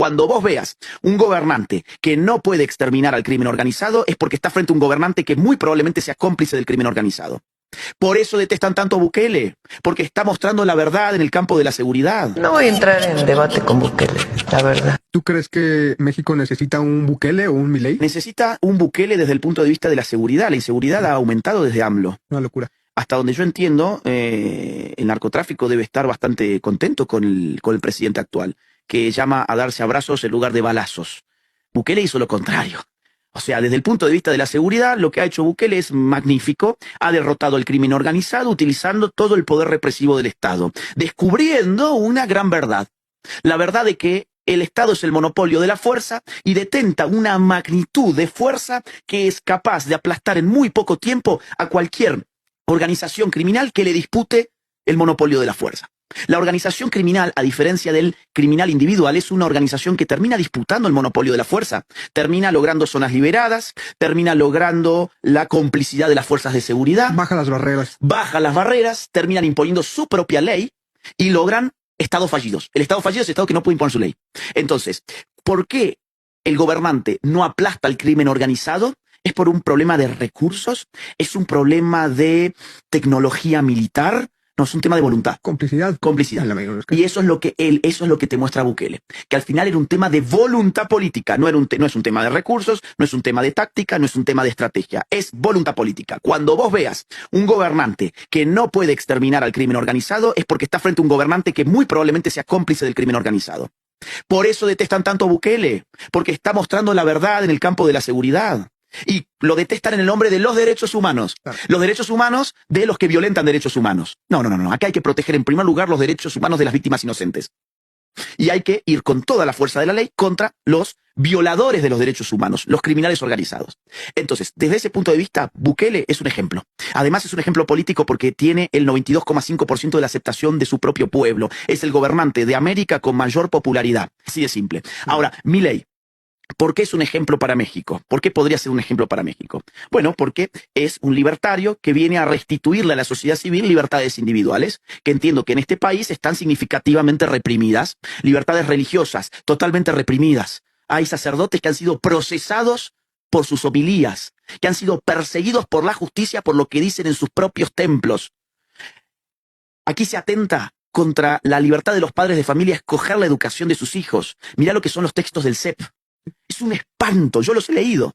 Cuando vos veas un gobernante que no puede exterminar al crimen organizado es porque está frente a un gobernante que muy probablemente sea cómplice del crimen organizado. Por eso detestan tanto a Bukele, porque está mostrando la verdad en el campo de la seguridad. No voy a entrar en debate con Bukele, la verdad. ¿Tú crees que México necesita un Bukele o un Milei? Necesita un Bukele desde el punto de vista de la seguridad. La inseguridad ha aumentado desde AMLO. Una locura. Hasta donde yo entiendo, el narcotráfico debe estar bastante contento con el presidente actual, que llama a darse abrazos en lugar de balazos. Bukele hizo lo contrario. O sea, desde el punto de vista de la seguridad, lo que ha hecho Bukele es magnífico. Ha derrotado el crimen organizado utilizando todo el poder represivo del Estado, descubriendo una gran verdad. La verdad de que el Estado es el monopolio de la fuerza y detenta una magnitud de fuerza que es capaz de aplastar en muy poco tiempo a cualquier organización criminal que le dispute el monopolio de la fuerza. La organización criminal, a diferencia del criminal individual, es una organización que termina disputando el monopolio de la fuerza, termina logrando zonas liberadas, termina logrando la complicidad de las fuerzas de seguridad, Baja las barreras, terminan imponiendo su propia ley y logran estados fallidos. El estado fallido es el estado que no puede imponer su ley. Entonces, ¿por qué el gobernante no aplasta el crimen organizado? ¿Es por un problema de recursos? ¿Es un problema de tecnología militar? No, es un tema de voluntad. Complicidad. Y eso es lo que te muestra Bukele. Que al final era un tema de voluntad política. No es un tema de recursos, no es un tema de táctica, no es un tema de estrategia. Es voluntad política. Cuando vos veas un gobernante que no puede exterminar al crimen organizado es porque está frente a un gobernante que muy probablemente sea cómplice del crimen organizado. Por eso detestan tanto a Bukele, porque está mostrando la verdad en el campo de la seguridad. Y lo detestan en el nombre de los derechos humanos. Claro. Los derechos humanos de los que violentan derechos humanos. No. Acá hay que proteger en primer lugar los derechos humanos de las víctimas inocentes. Y hay que ir con toda la fuerza de la ley contra los violadores de los derechos humanos, los criminales organizados. Entonces, desde ese punto de vista, Bukele es un ejemplo. Además, es un ejemplo político porque tiene el 92,5% de la aceptación de su propio pueblo. Es el gobernante de América con mayor popularidad. Así de simple. Ahora, Milei. ¿Por qué es un ejemplo para México? ¿Por qué podría ser un ejemplo para México? Bueno, porque es un libertario que viene a restituirle a la sociedad civil libertades individuales, que entiendo que en este país están significativamente reprimidas, libertades religiosas totalmente reprimidas. Hay sacerdotes que han sido procesados por sus homilías, que han sido perseguidos por la justicia por lo que dicen en sus propios templos. Aquí se atenta contra la libertad de los padres de familia a escoger la educación de sus hijos. Mirá lo que son los textos del CEP. Es un espanto, yo los he leído.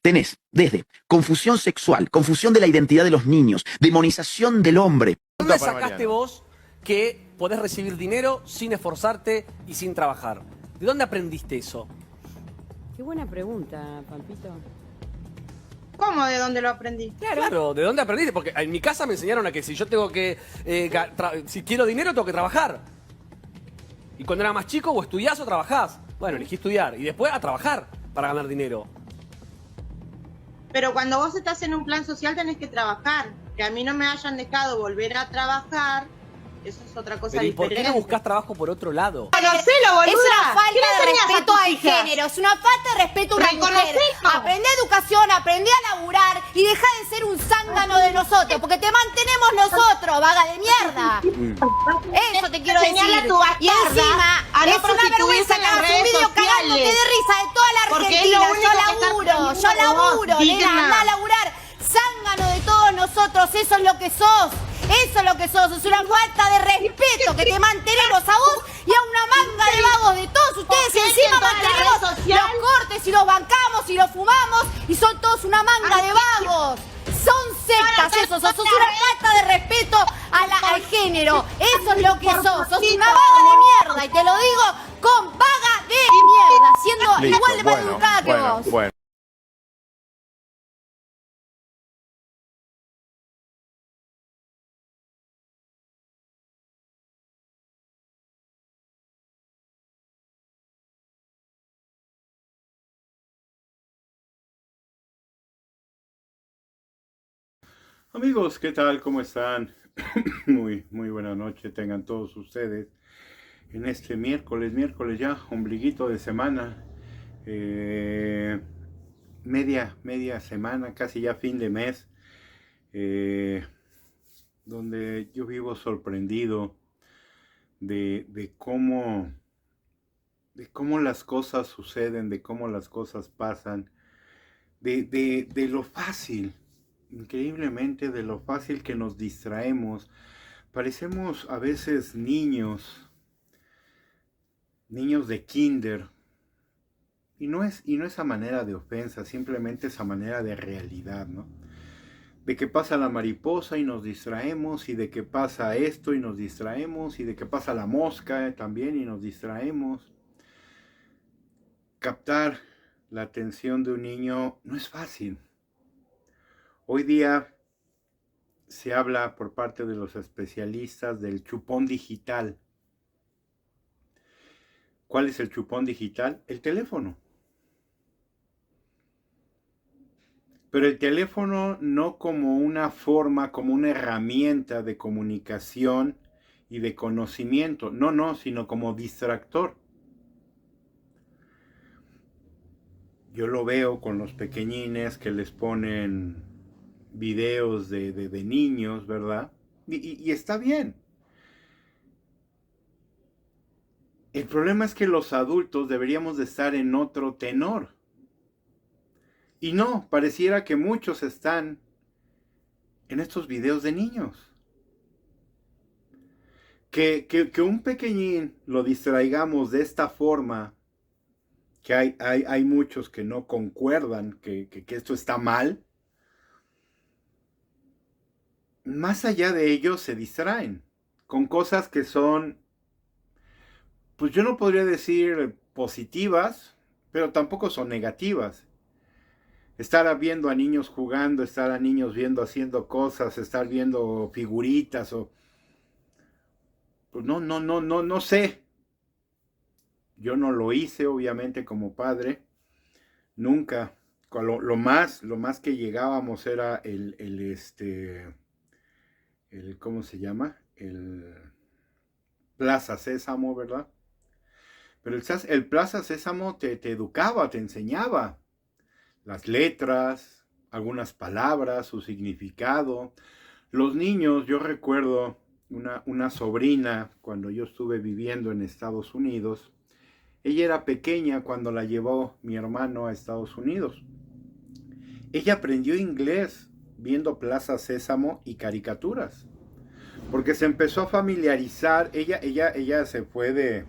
Tenés desde confusión sexual, confusión de la identidad de los niños, demonización del hombre. ¿Dónde sacaste vos que podés recibir dinero sin esforzarte y sin trabajar? ¿De dónde aprendiste eso? Qué buena pregunta, Pampito. ¿Cómo? ¿De dónde lo aprendí? Claro, ¿de dónde aprendiste? Porque en mi casa me enseñaron a que si yo tengo que... si quiero dinero tengo que trabajar. Y cuando era más chico, o estudiás o trabajás. Bueno, elegí estudiar y después a trabajar para ganar dinero. Pero cuando vos estás en un plan social tenés que trabajar. Que a mí no me hayan dejado volver a trabajar, eso es otra cosa Pero ¿y por diferente. qué no buscás trabajo por otro lado? ¡Conocelo, boluda! Es una falta ¿Qué le de enseñás a respeto tus al hijas? género, es una falta de respeto a una mujer. Reconocelo. Aprendé educación, aprendí a laburar y deja de ser un zángano de nosotros, porque te mantenemos nosotros, vaga de mierda. Eso te quiero Enseñale decir. a tu bastarda Y encima, a no es una prostituirse vergüenza en que las hagas un redes video cagándote sociales. de risa de toda la Porque es Argentina. lo único que está Yo aprendiendo laburo, vos, nena, digna. anda a laburar. Zángano de todos nosotros, eso es lo que sos. Eso es lo que sos, es una falta de respeto que te mantenemos a vos y a una manga de vagos de todos ustedes. Y encima en todas las mantenemos redes sociales. los cortes y los bancamos y los fumamos y son todos una manga de vagos. Son sectas esos, sos una falta de respeto al género. Eso es lo que sos una vaga de mierda. Y te lo digo con vaga de mierda, siendo igual de maleducada que vos. Bueno. Amigos, ¿qué tal? ¿Cómo están? Muy buena noche tengan todos ustedes en este miércoles ya, ombliguito de semana, media semana, casi ya fin de mes, donde yo vivo sorprendido de cómo cómo las cosas suceden, de cómo las cosas pasan, de lo fácil, increíblemente de lo fácil que nos distraemos. Parecemos a veces niños de kinder, y no es a manera de ofensa, simplemente es a manera de realidad, ¿no? De que pasa la mariposa y nos distraemos, y de que pasa esto y nos distraemos, y de que pasa la mosca también y nos distraemos. Captar la atención de un niño no es fácil. Hoy día se habla por parte de los especialistas del chupón digital. ¿Cuál es el chupón digital? El teléfono. Pero el teléfono no como una forma, como una herramienta de comunicación y de conocimiento. No, sino como distractor. Yo lo veo con los pequeñines que les ponen videos de niños, ¿verdad? Y está bien. El problema es que los adultos deberíamos de estar en otro tenor. Y no, pareciera que muchos están en estos videos de niños. Que un pequeñín lo distraigamos de esta forma, que hay muchos que no concuerdan que esto está mal. Más allá de ello se distraen con cosas que son, pues yo no podría decir positivas, pero tampoco son negativas. Estar viendo a niños jugando, estar a niños viendo haciendo cosas, estar viendo figuritas o pues no sé. Yo no lo hice, obviamente, como padre. Nunca. Lo más que llegábamos era el ¿cómo se llama? El Plaza Sésamo, ¿verdad? Pero el Plaza Sésamo te educaba, te enseñaba las letras, algunas palabras, su significado. Los niños, yo recuerdo una sobrina cuando yo estuve viviendo en Estados Unidos. Ella era pequeña cuando la llevó mi hermano a Estados Unidos. Ella aprendió inglés viendo Plaza Sésamo y caricaturas, porque se empezó a familiarizar. Ella se fue de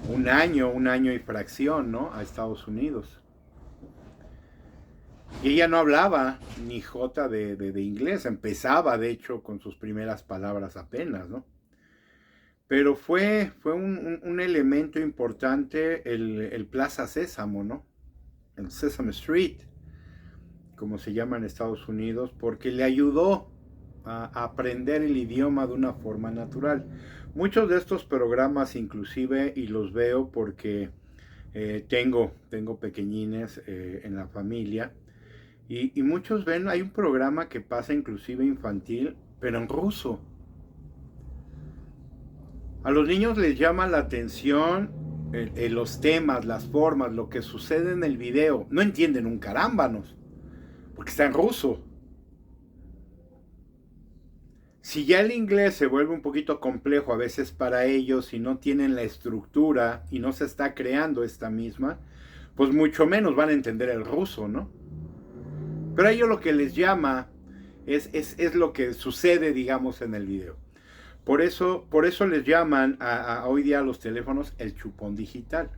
un año y fracción, ¿no?, a Estados Unidos. Y ella no hablaba ni jota de inglés, empezaba de hecho con sus primeras palabras apenas, ¿no? Pero fue un elemento importante el Plaza Sésamo, ¿no? El Sesame Street, como se llama en Estados Unidos, porque le ayudó a aprender el idioma de una forma natural. Muchos de estos programas inclusive, y los veo porque tengo pequeñines en la familia, y muchos ven, hay un programa que pasa inclusive infantil, pero en ruso. A los niños les llama la atención los temas, las formas, lo que sucede en el video. No entienden un carámbanos, porque está en ruso. Si ya el inglés se vuelve un poquito complejo a veces para ellos y no tienen la estructura y no se está creando esta misma, pues mucho menos van a entender el ruso, ¿no? Pero a ellos lo que les llama es lo que sucede, digamos, en el video. Por eso les llaman hoy día a los teléfonos el chupón digital.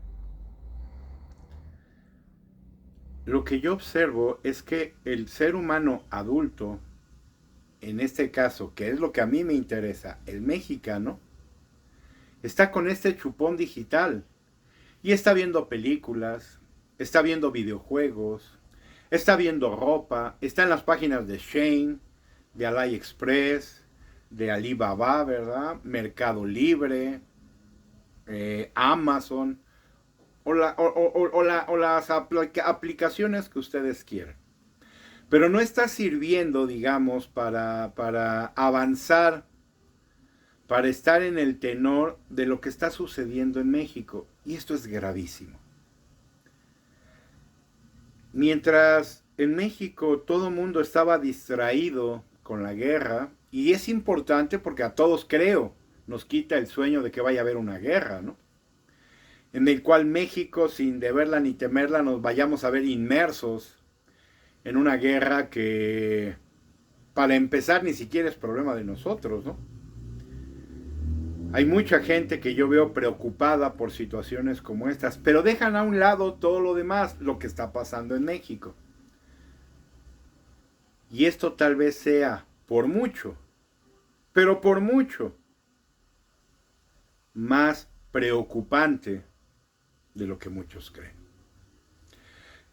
Lo que yo observo es que el ser humano adulto, en este caso, que es lo que a mí me interesa, el mexicano, está con este chupón digital y está viendo películas, está viendo videojuegos, está viendo ropa, está en las páginas de Shein, de AliExpress, de Alibaba, ¿verdad? Mercado Libre, Amazon, o las aplicaciones que ustedes quieran. Pero no está sirviendo, digamos, para avanzar, para estar en el tenor de lo que está sucediendo en México. Y esto es gravísimo. Mientras en México todo el mundo estaba distraído con la guerra, y es importante porque a todos, creo, nos quita el sueño de que vaya a haber una guerra, ¿no? en el cual México, sin deberla ni temerla, nos vayamos a ver inmersos en una guerra que, para empezar, ni siquiera es problema de nosotros, ¿no? Hay mucha gente que yo veo preocupada por situaciones como estas, pero dejan a un lado todo lo demás, lo que está pasando en México. Y esto tal vez sea, por mucho, pero por mucho, más preocupante de lo que muchos creen.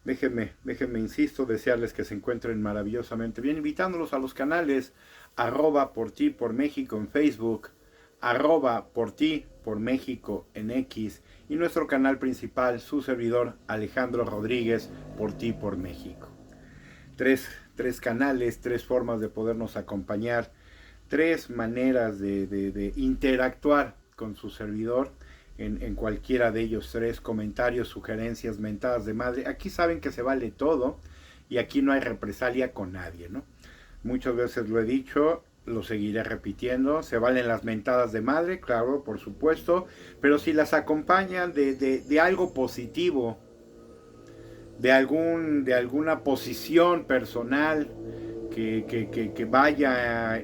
Déjenme, insisto, desearles que se encuentren maravillosamente bien, invitándolos a los canales @por ti por México en Facebook, @por ti por México en X, y nuestro canal principal, su servidor Alejandro Rodríguez, por ti por México. Tres canales, 3 formas de podernos acompañar, 3 maneras de interactuar con su servidor. En cualquiera de ellos 3, comentarios, sugerencias, mentadas de madre. Aquí saben que se vale todo y aquí no hay represalia con nadie, ¿no? Muchas veces lo he dicho, lo seguiré repitiendo, se valen las mentadas de madre, claro, por supuesto, pero si las acompañan de algo positivo, de alguna posición personal que vaya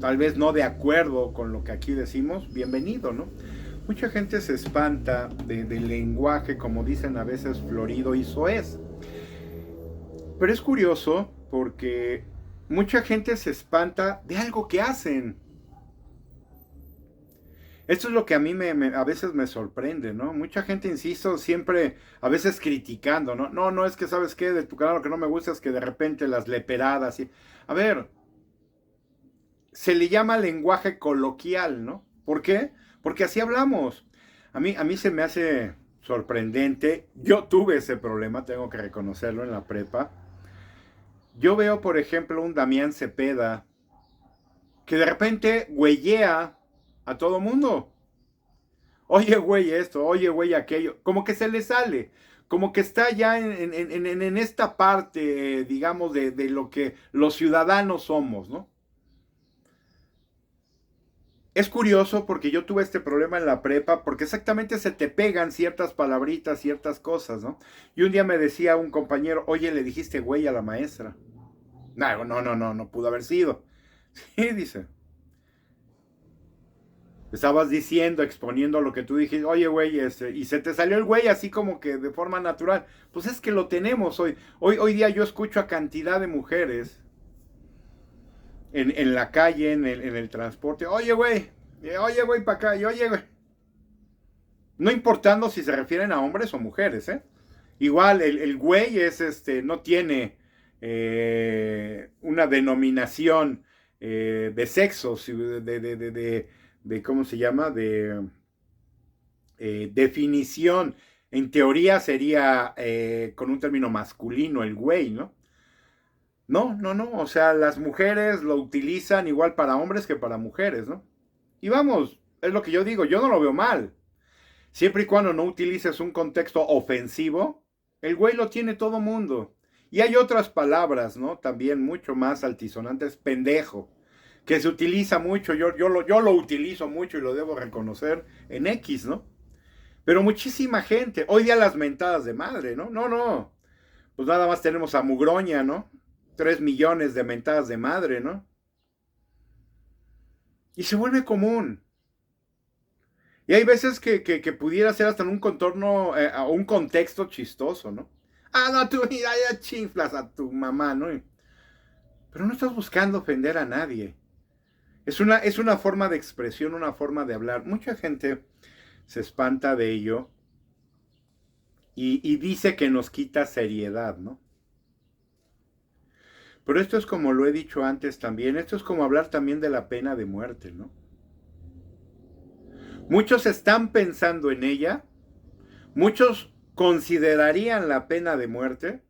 tal vez no de acuerdo con lo que aquí decimos, bienvenido, ¿no? Mucha gente se espanta del lenguaje, como dicen a veces, florido y soez. Pero es curioso porque mucha gente se espanta de algo que hacen. Esto es lo que a mí a veces me sorprende, ¿no? Mucha gente, insisto, siempre a veces criticando, ¿no? No, es que, ¿sabes qué? De tu canal lo que no me gusta es que de repente las leperadas y... A ver, se le llama lenguaje coloquial, ¿no? ¿Por qué? Porque así hablamos. A mí se me hace sorprendente. Yo tuve ese problema, tengo que reconocerlo, en la prepa. Yo veo, por ejemplo, un Damián Cepeda que de repente güeyea a todo mundo. Oye, güey, esto, oye, güey, aquello. Como que se le sale. Como que está ya en esta parte, digamos, de lo que los ciudadanos somos, ¿no? Es curioso porque yo tuve este problema en la prepa, porque exactamente se te pegan ciertas palabritas, ciertas cosas, ¿no? Y un día me decía un compañero, oye, le dijiste güey a la maestra. No pudo haber sido. Sí, dice. Estabas diciendo, exponiendo lo que tú dijiste, oye, güey, y se te salió el güey así como que de forma natural. Pues es que lo tenemos hoy. Hoy día yo escucho a cantidad de mujeres en la calle, en el transporte. Oye, güey, para acá, y oye, güey. No importando si se refieren a hombres o mujeres, ¿eh? Igual, el güey es, no tiene una denominación de sexos, de ¿cómo se llama? De definición. En teoría sería con un término masculino el güey, ¿no? No, o sea, las mujeres lo utilizan igual para hombres que para mujeres, ¿no? Y vamos, es lo que yo digo, yo no lo veo mal. Siempre y cuando no utilices un contexto ofensivo, el güey lo tiene todo mundo. Y hay otras palabras, ¿no? También mucho más altisonantes, pendejo, que se utiliza mucho, yo lo utilizo mucho y lo debo reconocer en X, ¿no? Pero muchísima gente, hoy día las mentadas de madre, ¿no? No, pues nada más tenemos a Mugroña, ¿no? 3 millones de mentadas de madre, ¿no? Y se vuelve común. Y hay veces que pudiera ser hasta en un contorno, un contexto chistoso, ¿no? No, tú ya chinflas a tu mamá, ¿no? Pero no estás buscando ofender a nadie. Es una forma de expresión, una forma de hablar. Mucha gente se espanta de ello y dice que nos quita seriedad, ¿no? Pero esto es como lo he dicho antes también, esto es como hablar también de la pena de muerte, ¿no? Muchos están pensando en ella, muchos considerarían la pena de muerte,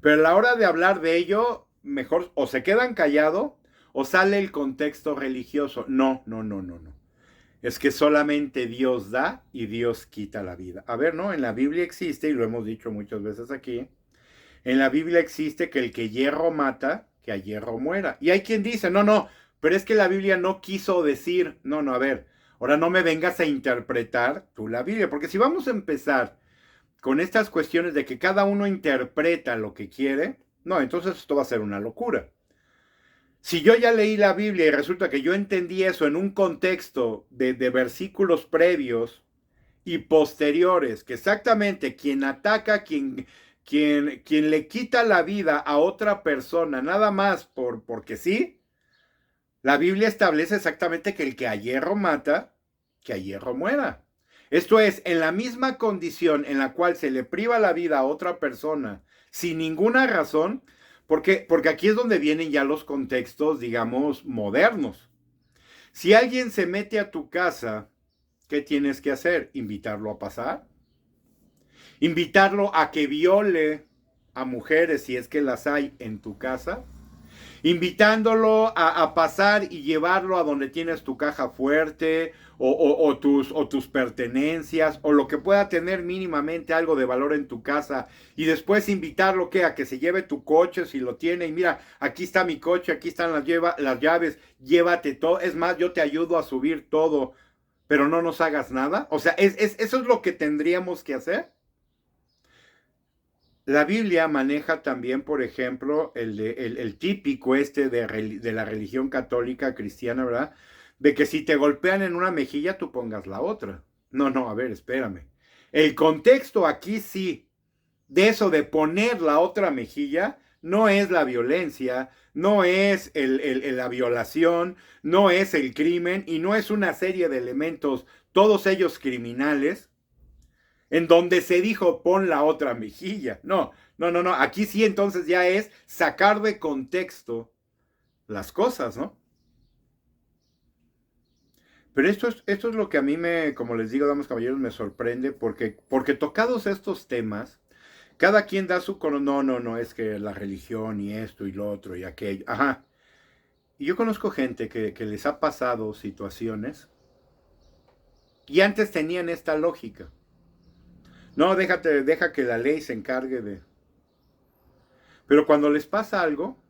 pero a la hora de hablar de ello, mejor o se quedan callados o sale el contexto religioso. No. Es que solamente Dios da y Dios quita la vida. A ver, ¿no? En la Biblia existe, y lo hemos dicho muchas veces aquí, en la Biblia existe que el que hierro mata, que a hierro muera. Y hay quien dice, no, pero es que la Biblia no quiso decir, no, a ver, Ahora no me vengas a interpretar tú la Biblia, porque si vamos a empezar con estas cuestiones de que cada uno interpreta lo que quiere, no, entonces esto va a ser una locura. Si yo ya leí la Biblia y resulta que yo entendí eso en un contexto de versículos previos y posteriores, que exactamente quien ataca, quien le quita la vida a otra persona, nada más porque sí, la Biblia establece exactamente que el que a hierro mata, que a hierro muera. Esto es, en la misma condición en la cual se le priva la vida a otra persona sin ninguna razón, porque aquí es donde vienen ya los contextos, digamos, modernos. Si alguien se mete a tu casa, ¿qué tienes que hacer? ¿Invitarlo a pasar? ¿Invitarlo a que viole a mujeres si es que las hay en tu casa? Invitándolo a pasar y llevarlo a donde tienes tu caja fuerte o tus pertenencias o lo que pueda tener mínimamente algo de valor en tu casa y después invitarlo a que se lleve tu coche si lo tiene y mira, aquí está mi coche, aquí están las llaves, llévate todo, es más, yo te ayudo a subir todo, pero no nos hagas nada. O sea, eso es lo que tendríamos que hacer. La Biblia maneja también, por ejemplo, el típico de la religión católica cristiana, ¿verdad? De que si te golpean en una mejilla, tú pongas la otra. No, a ver, espérame. El contexto aquí sí, de eso de poner la otra mejilla, no es la violencia, no es la violación, no es el crimen y no es una serie de elementos, todos ellos criminales, en donde se dijo pon la otra mejilla. No. Aquí sí entonces ya es sacar de contexto las cosas, ¿no? Pero esto es lo que a mí como les digo, damas y caballeros, me sorprende porque tocados estos temas, cada quien da su... No, es que la religión y esto y lo otro y aquello. Ajá. Y yo conozco gente que les ha pasado situaciones y antes tenían esta lógica. No, deja que la ley se encargue de... Pero cuando les pasa algo,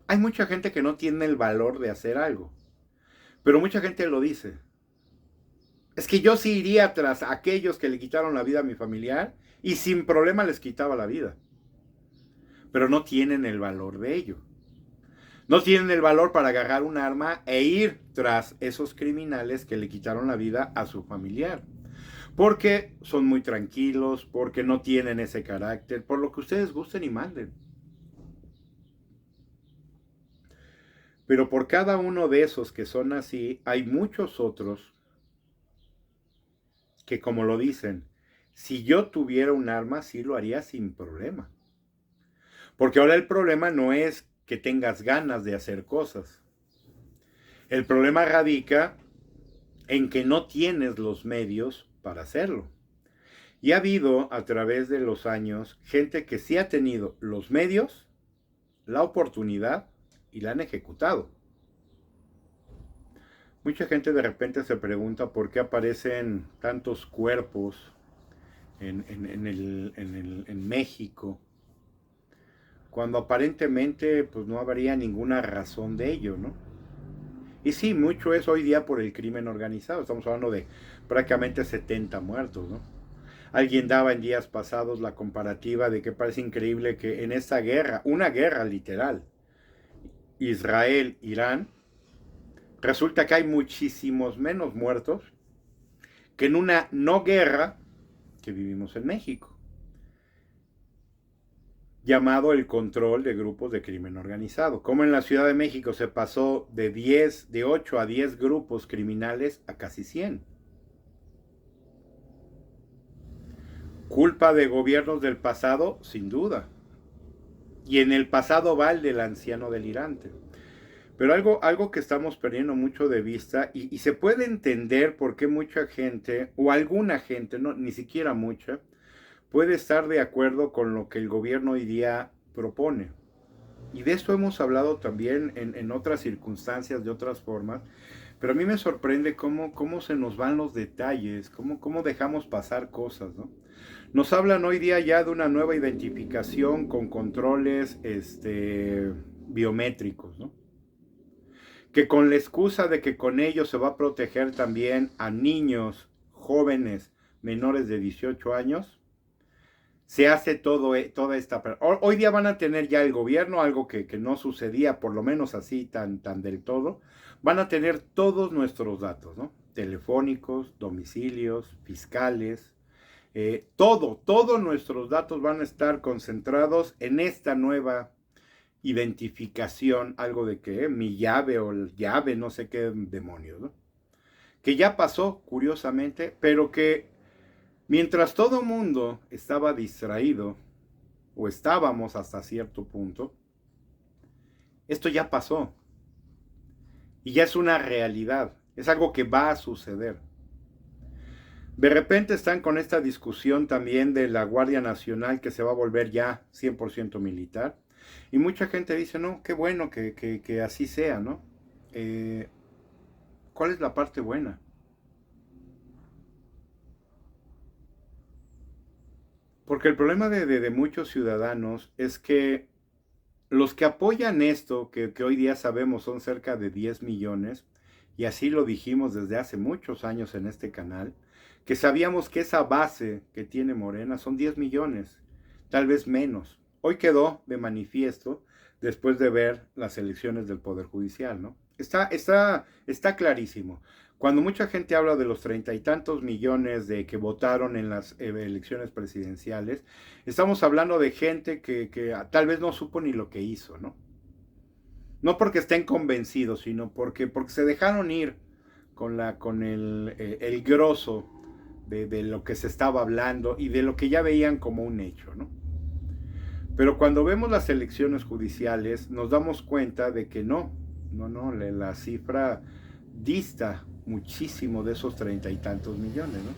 hay mucha gente que no tiene el valor de hacer algo. Pero mucha gente lo dice. Es que yo sí iría tras aquellos que le quitaron la vida a mi familiar y sin problema les quitaba la vida. Pero no tienen el valor de ello. No tienen el valor para agarrar un arma e ir tras esos criminales que le quitaron la vida a su familiar. Porque son muy tranquilos, porque no tienen ese carácter, por lo que ustedes gusten y manden. Pero por cada uno de esos que son así, hay muchos otros que, como lo dicen, si yo tuviera un arma, sí lo haría sin problema. Porque ahora el problema no es que tengas ganas de hacer cosas. El problema radica en que no tienes los medios para hacerlo. Y ha habido a través de los años gente que sí ha tenido los medios, la oportunidad y la han ejecutado. Mucha gente de repente se pregunta por qué aparecen tantos cuerpos en México, cuando aparentemente pues no habría ninguna razón de ello, ¿no? Y sí, mucho es hoy día por el crimen organizado. Estamos hablando de prácticamente 70 muertos, ¿no? Alguien daba en días pasados la comparativa de que parece increíble que en esta guerra, una guerra literal, Israel-Irán, resulta que hay muchísimos menos muertos que en una no guerra que vivimos en México, llamado el control de grupos de crimen organizado. Como en la Ciudad de México se pasó de 8 a 10 grupos criminales a casi 100. ¿Culpa de gobiernos del pasado? Sin duda. Y en el pasado va el del anciano delirante. Pero algo que estamos perdiendo mucho de vista, y se puede entender por qué mucha gente, o alguna gente, no, ni siquiera mucha, puede estar de acuerdo con lo que el gobierno hoy día propone. Y de esto hemos hablado también en otras circunstancias, de otras formas, pero a mí me sorprende cómo se nos van los detalles, cómo dejamos pasar cosas, ¿no? Nos hablan hoy día ya de una nueva identificación con controles biométricos, ¿no? que con la excusa de que con ello se va a proteger también a niños, jóvenes, menores de 18 años, se hace toda esta... Hoy día van a tener ya el gobierno, algo que no sucedía, por lo menos así tan del todo, van a tener todos nuestros datos, ¿no? Telefónicos, domicilios, fiscales, todos nuestros datos van a estar concentrados en esta nueva identificación, algo de que mi llave o el llave, no sé qué demonios, ¿no? Que ya pasó, curiosamente, pero que mientras todo mundo estaba distraído, o estábamos hasta cierto punto, esto ya pasó. Y ya es una realidad, es algo que va a suceder. De repente están con esta discusión también de la Guardia Nacional que se va a volver ya 100% militar. Y mucha gente dice, no, qué bueno que así sea, ¿no? ¿Cuál es la parte buena? Porque el problema de muchos ciudadanos es que los que apoyan esto, que hoy día sabemos son cerca de 10 millones, y así lo dijimos desde hace muchos años en este canal, que sabíamos que esa base que tiene Morena son 10 millones, tal vez menos. Hoy quedó de manifiesto después de ver las elecciones del Poder Judicial, ¿no? Está clarísimo. Cuando mucha gente habla de los 30 y tantos millones de que votaron en las elecciones presidenciales, estamos hablando de gente que tal vez no supo ni lo que hizo, ¿no? No porque estén convencidos, sino porque se dejaron ir con el grosso de lo que se estaba hablando y de lo que ya veían como un hecho, ¿no? Pero cuando vemos las elecciones judiciales, nos damos cuenta de que no, la cifra dista muchísimo de esos 30 y tantos millones, ¿no?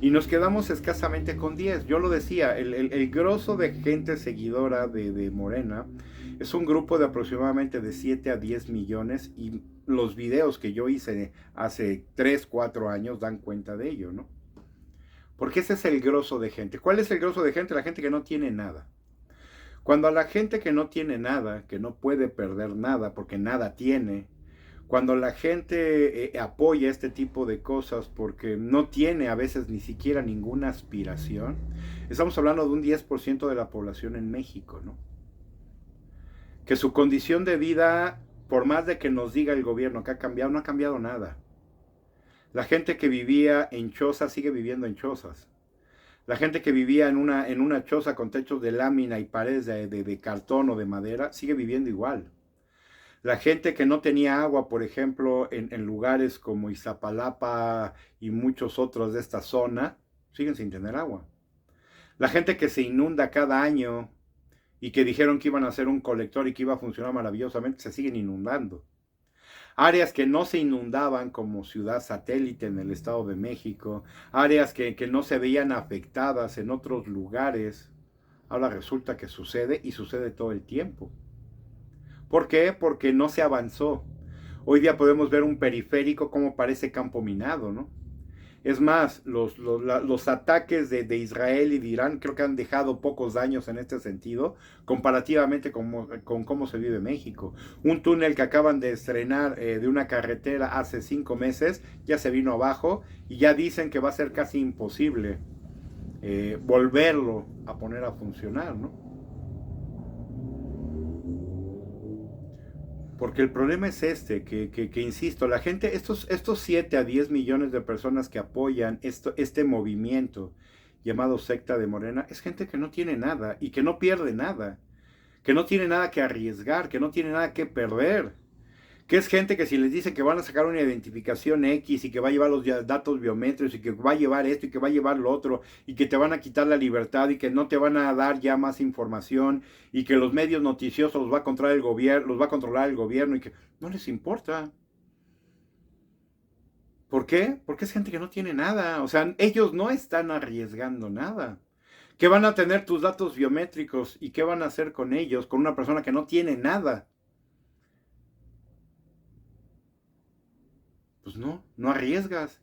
Y nos quedamos escasamente con 10. Yo lo decía, el grosso de gente seguidora de Morena es un grupo de aproximadamente de 7 a 10 millones y los videos que yo hice hace 3, 4 años dan cuenta de ello, ¿no? Porque ese es el grosso de gente. ¿Cuál es el grosso de gente? La gente que no tiene nada. Cuando a la gente que no tiene nada, que no puede perder nada porque nada tiene, cuando la gente apoya este tipo de cosas porque no tiene a veces ni siquiera ninguna aspiración, estamos hablando de un 10% de la población en México, ¿no? Que su condición de vida, por más de que nos diga el gobierno que ha cambiado, no ha cambiado nada. La gente que vivía en chozas sigue viviendo en chozas. La gente que vivía en una choza con techos de lámina y paredes de cartón o de madera sigue viviendo igual. La gente que no tenía agua, por ejemplo, en lugares como Iztapalapa y muchos otros de esta zona, siguen sin tener agua. La gente que se inunda cada año y que dijeron que iban a hacer un colector y que iba a funcionar maravillosamente, se siguen inundando. Áreas que no se inundaban como Ciudad Satélite en el Estado de México, áreas que no se veían afectadas en otros lugares, ahora resulta que sucede y sucede todo el tiempo. ¿Por qué? Porque no se avanzó. Hoy día podemos ver un periférico como parece campo minado, ¿no? Es más, los ataques de Israel y de Irán creo que han dejado pocos daños en este sentido, comparativamente con cómo se vive México. Un túnel que acaban de estrenar de una carretera hace 5 meses, ya se vino abajo y ya dicen que va a ser casi imposible volverlo a poner a funcionar, ¿no? Porque el problema es que insisto, la gente, estos 7 a 10 millones de personas que apoyan este movimiento llamado secta de Morena, es gente que no tiene nada y que no pierde nada, que no tiene nada que arriesgar, que no tiene nada que perder, que es gente que si les dicen que van a sacar una identificación X y que va a llevar los datos biométricos y que va a llevar esto y que va a llevar lo otro y que te van a quitar la libertad y que no te van a dar ya más información y que los medios noticiosos los va a controlar el gobierno y que no les importa. ¿Por qué? Porque es gente que no tiene nada. O sea, ellos no están arriesgando nada. ¿Qué van a tener tus datos biométricos y qué van a hacer con ellos, con una persona que no tiene nada? Pues no arriesgas.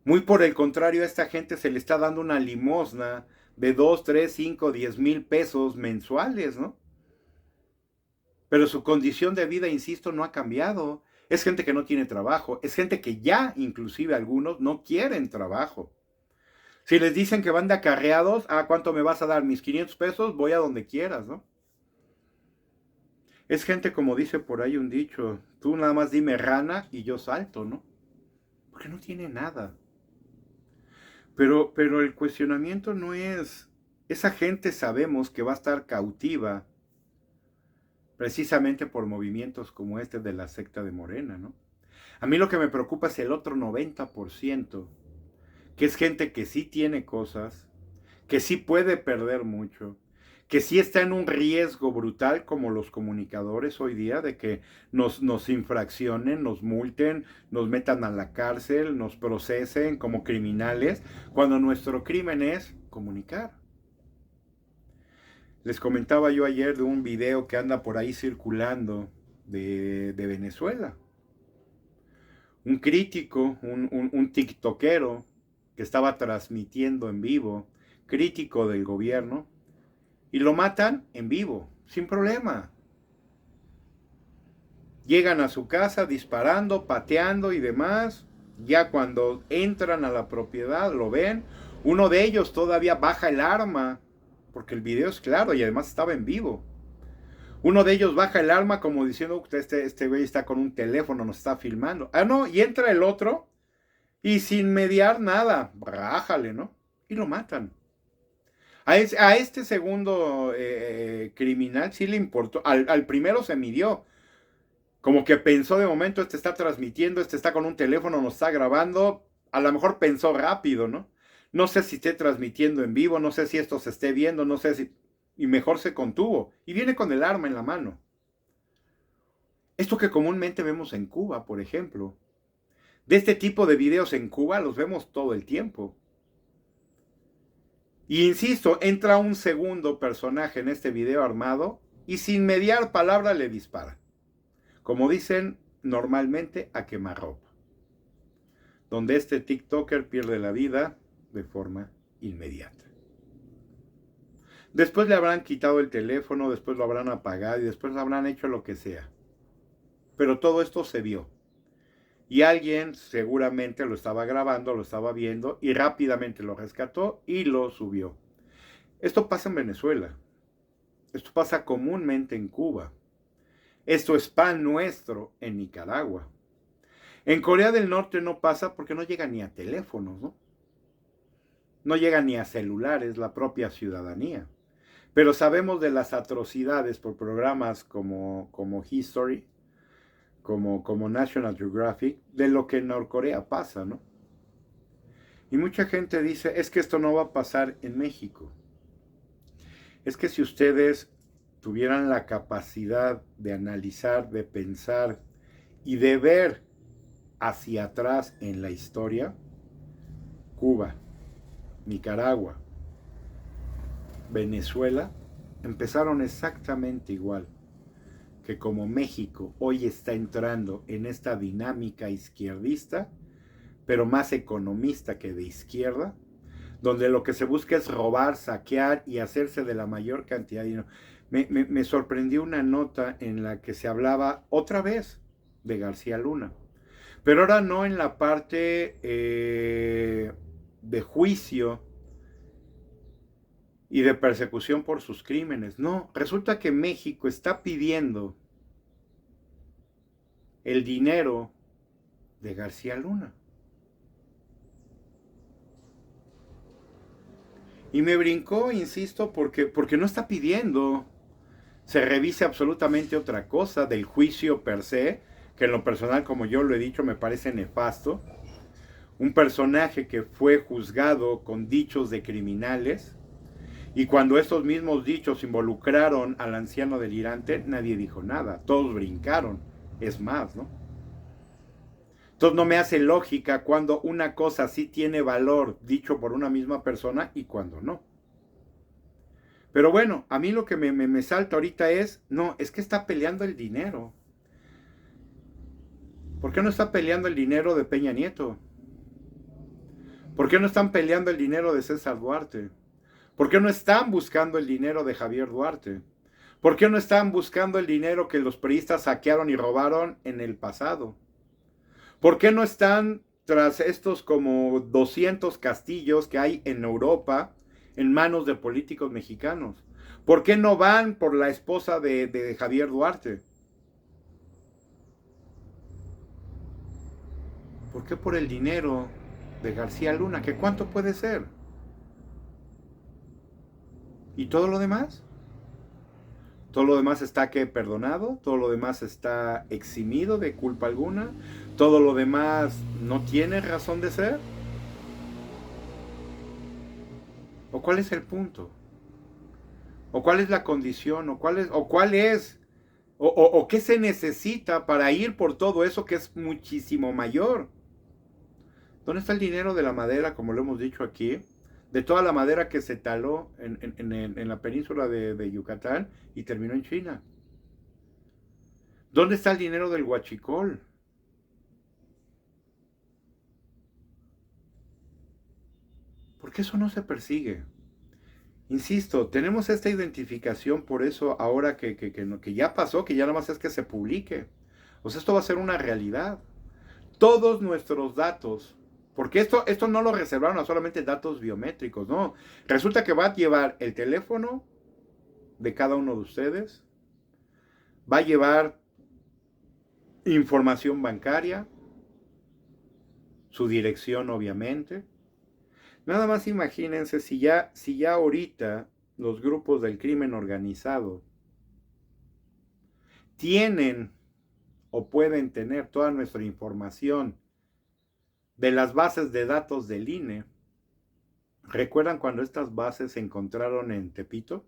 Muy por el contrario, a esta gente se le está dando una limosna de 2, 3, 5, 10 mil pesos mensuales, ¿no? Pero su condición de vida, insisto, no ha cambiado. es gente que no tiene trabajo, es gente que ya, inclusive algunos, no quieren trabajo. Si les dicen que van de acarreados, ¿cuánto me vas a dar? Mis 500 pesos, voy a donde quieras, ¿no? Es gente, como dice por ahí un dicho, tú nada más dime rana y yo salto, ¿no? Porque no tiene nada. Pero el cuestionamiento no es, esa gente sabemos que va a estar cautiva precisamente por movimientos como este de la secta de Morena, ¿no? A mí lo que me preocupa es el otro 90%, que es gente que sí tiene cosas, que sí puede perder mucho, que sí está en un riesgo brutal como los comunicadores hoy día, de que nos infraccionen, nos multen, nos metan a la cárcel, nos procesen como criminales, cuando nuestro crimen es comunicar. Les comentaba yo ayer de un video que anda por ahí circulando de Venezuela. Un crítico, un tiktokero que estaba transmitiendo en vivo, crítico del gobierno, y lo matan en vivo, sin problema. Llegan a su casa disparando, pateando y demás. Ya cuando entran a la propiedad, lo ven. Uno de ellos todavía baja el arma, porque el video es claro y además estaba en vivo. Uno de ellos baja el arma como diciendo, este güey está con un teléfono, nos está filmando. No, y entra el otro y sin mediar nada, rájale, ¿no? Y lo matan. A este segundo criminal sí le importó. Al primero se midió. Como que pensó de momento, este está transmitiendo, este está con un teléfono, nos está grabando. A lo mejor pensó rápido, ¿no? No sé si esté transmitiendo en vivo, no sé si esto se esté viendo, no sé si... Y mejor se contuvo. Y viene con el arma en la mano. Esto que comúnmente vemos en Cuba, por ejemplo. De este tipo de videos en Cuba los vemos todo el tiempo. Y insisto, entra un segundo personaje en este video armado y sin mediar palabra le dispara. Como dicen normalmente, a quemarropa. Donde este TikToker pierde la vida de forma inmediata. Después le habrán quitado el teléfono, después lo habrán apagado y después habrán hecho lo que sea. Pero todo esto se vio. Y alguien seguramente lo estaba grabando, lo estaba viendo y rápidamente lo rescató y lo subió. Esto pasa en Venezuela. Esto pasa comúnmente en Cuba. Esto es pan nuestro en Nicaragua. En Corea del Norte no pasa porque no llega ni a teléfonos, ¿no? No llega ni a celulares la propia ciudadanía. Pero sabemos de las atrocidades por programas como History, como National Geographic, de lo que en Norcorea pasa, ¿no? Y mucha gente dice, es que esto no va a pasar en México. Es que si ustedes tuvieran la capacidad de analizar, de pensar y de ver hacia atrás en la historia, Cuba, Nicaragua, Venezuela, empezaron exactamente igual que como México hoy está entrando en esta dinámica izquierdista, pero más economista que de izquierda, donde lo que se busca es robar, saquear y hacerse de la mayor cantidad de dinero. Me sorprendió una nota en la que se hablaba otra vez de García Luna, pero ahora no en la parte de juicio y de persecución por sus crímenes. No, resulta que México está pidiendo el dinero de García Luna. Y me brincó, insisto, porque no está pidiendo se revise absolutamente otra cosa del juicio per se, que en lo personal, como yo lo he dicho, me parece nefasto. Un personaje que fue juzgado con dichos de criminales, y cuando estos mismos dichos involucraron al anciano delirante, nadie dijo nada, todos brincaron, es más, ¿no? Entonces no me hace lógica cuando una cosa sí tiene valor dicho por una misma persona y cuando no. Pero bueno, a mí lo que me salta ahorita es, no, es que está peleando el dinero. ¿Por qué no está peleando el dinero de Peña Nieto? ¿Por qué no están peleando el dinero de César Duarte? ¿Por qué no están buscando el dinero de Javier Duarte? ¿Por qué no están buscando el dinero que los priistas saquearon y robaron en el pasado? ¿Por qué no están tras estos como 200 castillos que hay en Europa en manos de políticos mexicanos? ¿Por qué no van por la esposa de Javier Duarte? ¿Por qué por el dinero de García Luna? ¿Que cuánto puede ser? ¿Y todo lo demás? Todo lo demás está que perdonado, todo lo demás está eximido de culpa alguna, todo lo demás no tiene razón de ser. ¿O cuál es el punto? ¿O cuál es la condición? ¿O qué se necesita para ir por todo eso que es muchísimo mayor? ¿Dónde está el dinero de la madera, como lo hemos dicho aquí? De toda la madera que se taló en la península de Yucatán y terminó en China. ¿Dónde está el dinero del huachicol? ¿Por qué eso no se persigue? Insisto, tenemos esta identificación, por eso ahora que ya pasó, que ya nada más es que se publique. O sea, esto va a ser una realidad. Todos nuestros datos, porque esto no lo reservaron a solamente datos biométricos, no. Resulta que va a llevar el teléfono de cada uno de ustedes, va a llevar información bancaria, su dirección obviamente. Nada más imagínense si ya ahorita los grupos del crimen organizado tienen o pueden tener toda nuestra información de las bases de datos del INE. ¿Recuerdan cuando estas bases se encontraron en Tepito?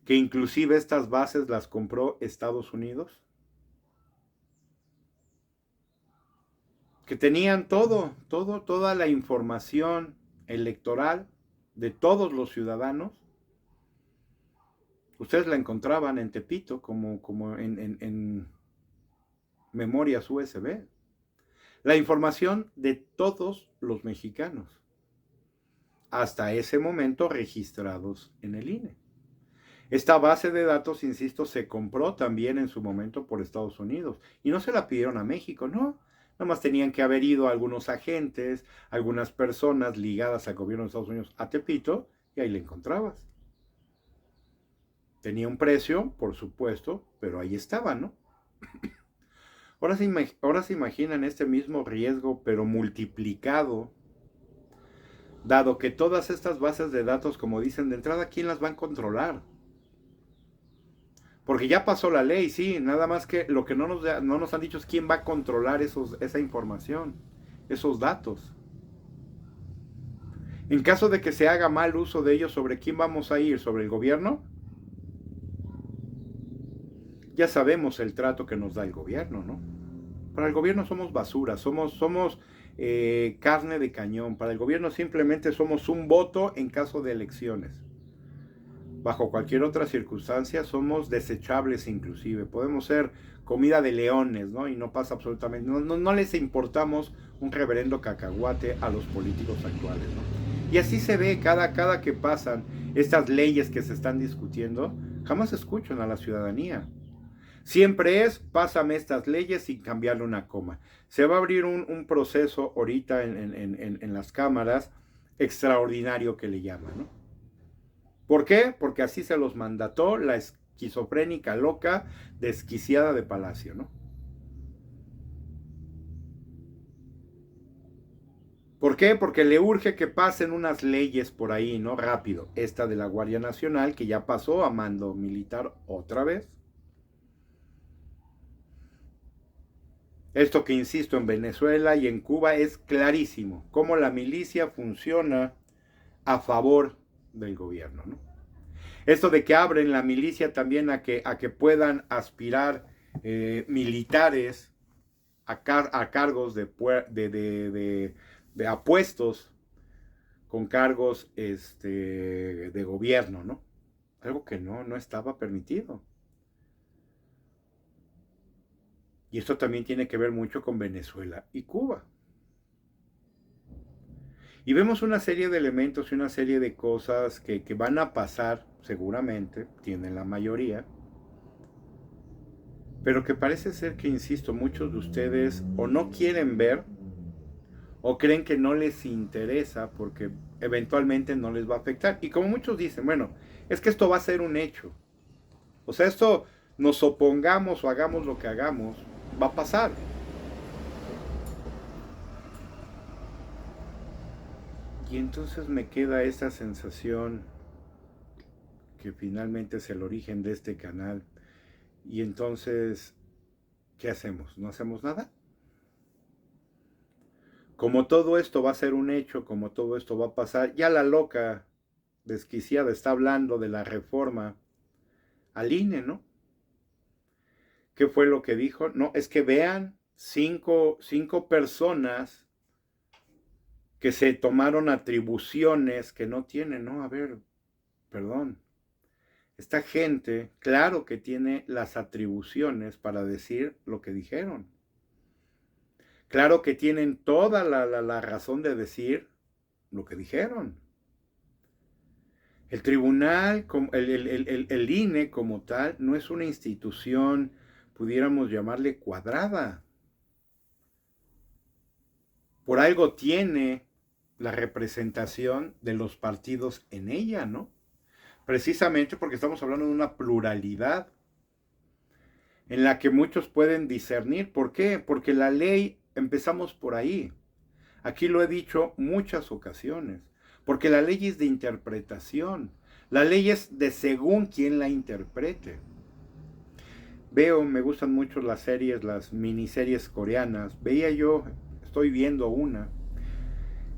Que inclusive estas bases las compró Estados Unidos. Que tenían toda la información electoral de todos los ciudadanos. Ustedes la encontraban en Tepito como en memorias USB. La información de todos los mexicanos. Hasta ese momento registrados en el INE. Esta base de datos, insisto, se compró también en su momento por Estados Unidos. Y no se la pidieron a México, no. Nada más tenían que haber ido algunos agentes, algunas personas ligadas al gobierno de Estados Unidos a Tepito, y ahí la encontrabas. Tenía un precio, por supuesto, pero ahí estaba, ¿no? Ahora se imaginan este mismo riesgo, pero multiplicado, dado que todas estas bases de datos, como dicen de entrada, ¿quién las va a controlar? Porque ya pasó la ley, sí, nada más que lo que no nos han dicho es quién va a controlar esa información, esos datos. En caso de que se haga mal uso de ellos, ¿sobre quién vamos a ir? ¿Sobre el gobierno? Ya sabemos el trato que nos da el gobierno, ¿no? Para el gobierno somos basura, somos carne de cañón. Para el gobierno simplemente somos un voto en caso de elecciones. Bajo cualquier otra circunstancia somos desechables inclusive. Podemos ser comida de leones, ¿no? Y no pasa absolutamente, no les importamos un reverendo cacahuate a los políticos actuales, ¿no? Y así se ve cada que pasan estas leyes que se están discutiendo, jamás escuchan a la ciudadanía. Siempre es, pásame estas leyes sin cambiarle una coma. Se va a abrir un proceso ahorita en las cámaras extraordinario que le llaman, ¿no? ¿Por qué? Porque así se los mandató la esquizofrénica loca desquiciada de Palacio, ¿no? ¿Por qué? Porque le urge que pasen unas leyes por ahí, ¿no? Rápido. Esta de la Guardia Nacional, que ya pasó a mando militar otra vez. Esto que insisto, en Venezuela y en Cuba es clarísimo. Cómo la milicia funciona a favor del gobierno, ¿no? Esto de que abren la milicia también a que puedan aspirar militares a cargos de apuestos con cargos de gobierno, ¿no? Algo que no estaba permitido. Y esto también tiene que ver mucho con Venezuela y Cuba. Y vemos una serie de elementos y una serie de cosas que van a pasar, seguramente, tienen la mayoría, pero que parece ser que, insisto, muchos de ustedes o no quieren ver o creen que no les interesa porque eventualmente no les va a afectar. Y como muchos dicen, bueno, es que esto va a ser un hecho. O sea, esto nos opongamos o hagamos lo que hagamos, va a pasar. Y entonces me queda esa sensación que finalmente es el origen de este canal. Y entonces, ¿qué hacemos? ¿No hacemos nada? Como todo esto va a ser un hecho, como todo esto va a pasar, ya la loca desquiciada está hablando de la reforma al INE, ¿no? ¿Qué fue lo que dijo? No, es que vean cinco personas que se tomaron atribuciones que no tienen, ¿no? A ver, perdón. Esta gente, claro que tiene las atribuciones para decir lo que dijeron. Claro que tienen toda la razón de decir lo que dijeron. El tribunal, el INE como tal, no es una institución, pudiéramos llamarle cuadrada. Por algo tiene la representación de los partidos en ella, ¿no? Precisamente porque estamos hablando de una pluralidad en la que muchos pueden discernir. ¿Por qué? Porque la ley, empezamos por ahí. Aquí lo he dicho muchas ocasiones. Porque la ley es de interpretación. La ley es de según quien la interprete. Me gustan mucho las series, las miniseries coreanas. Estoy viendo una,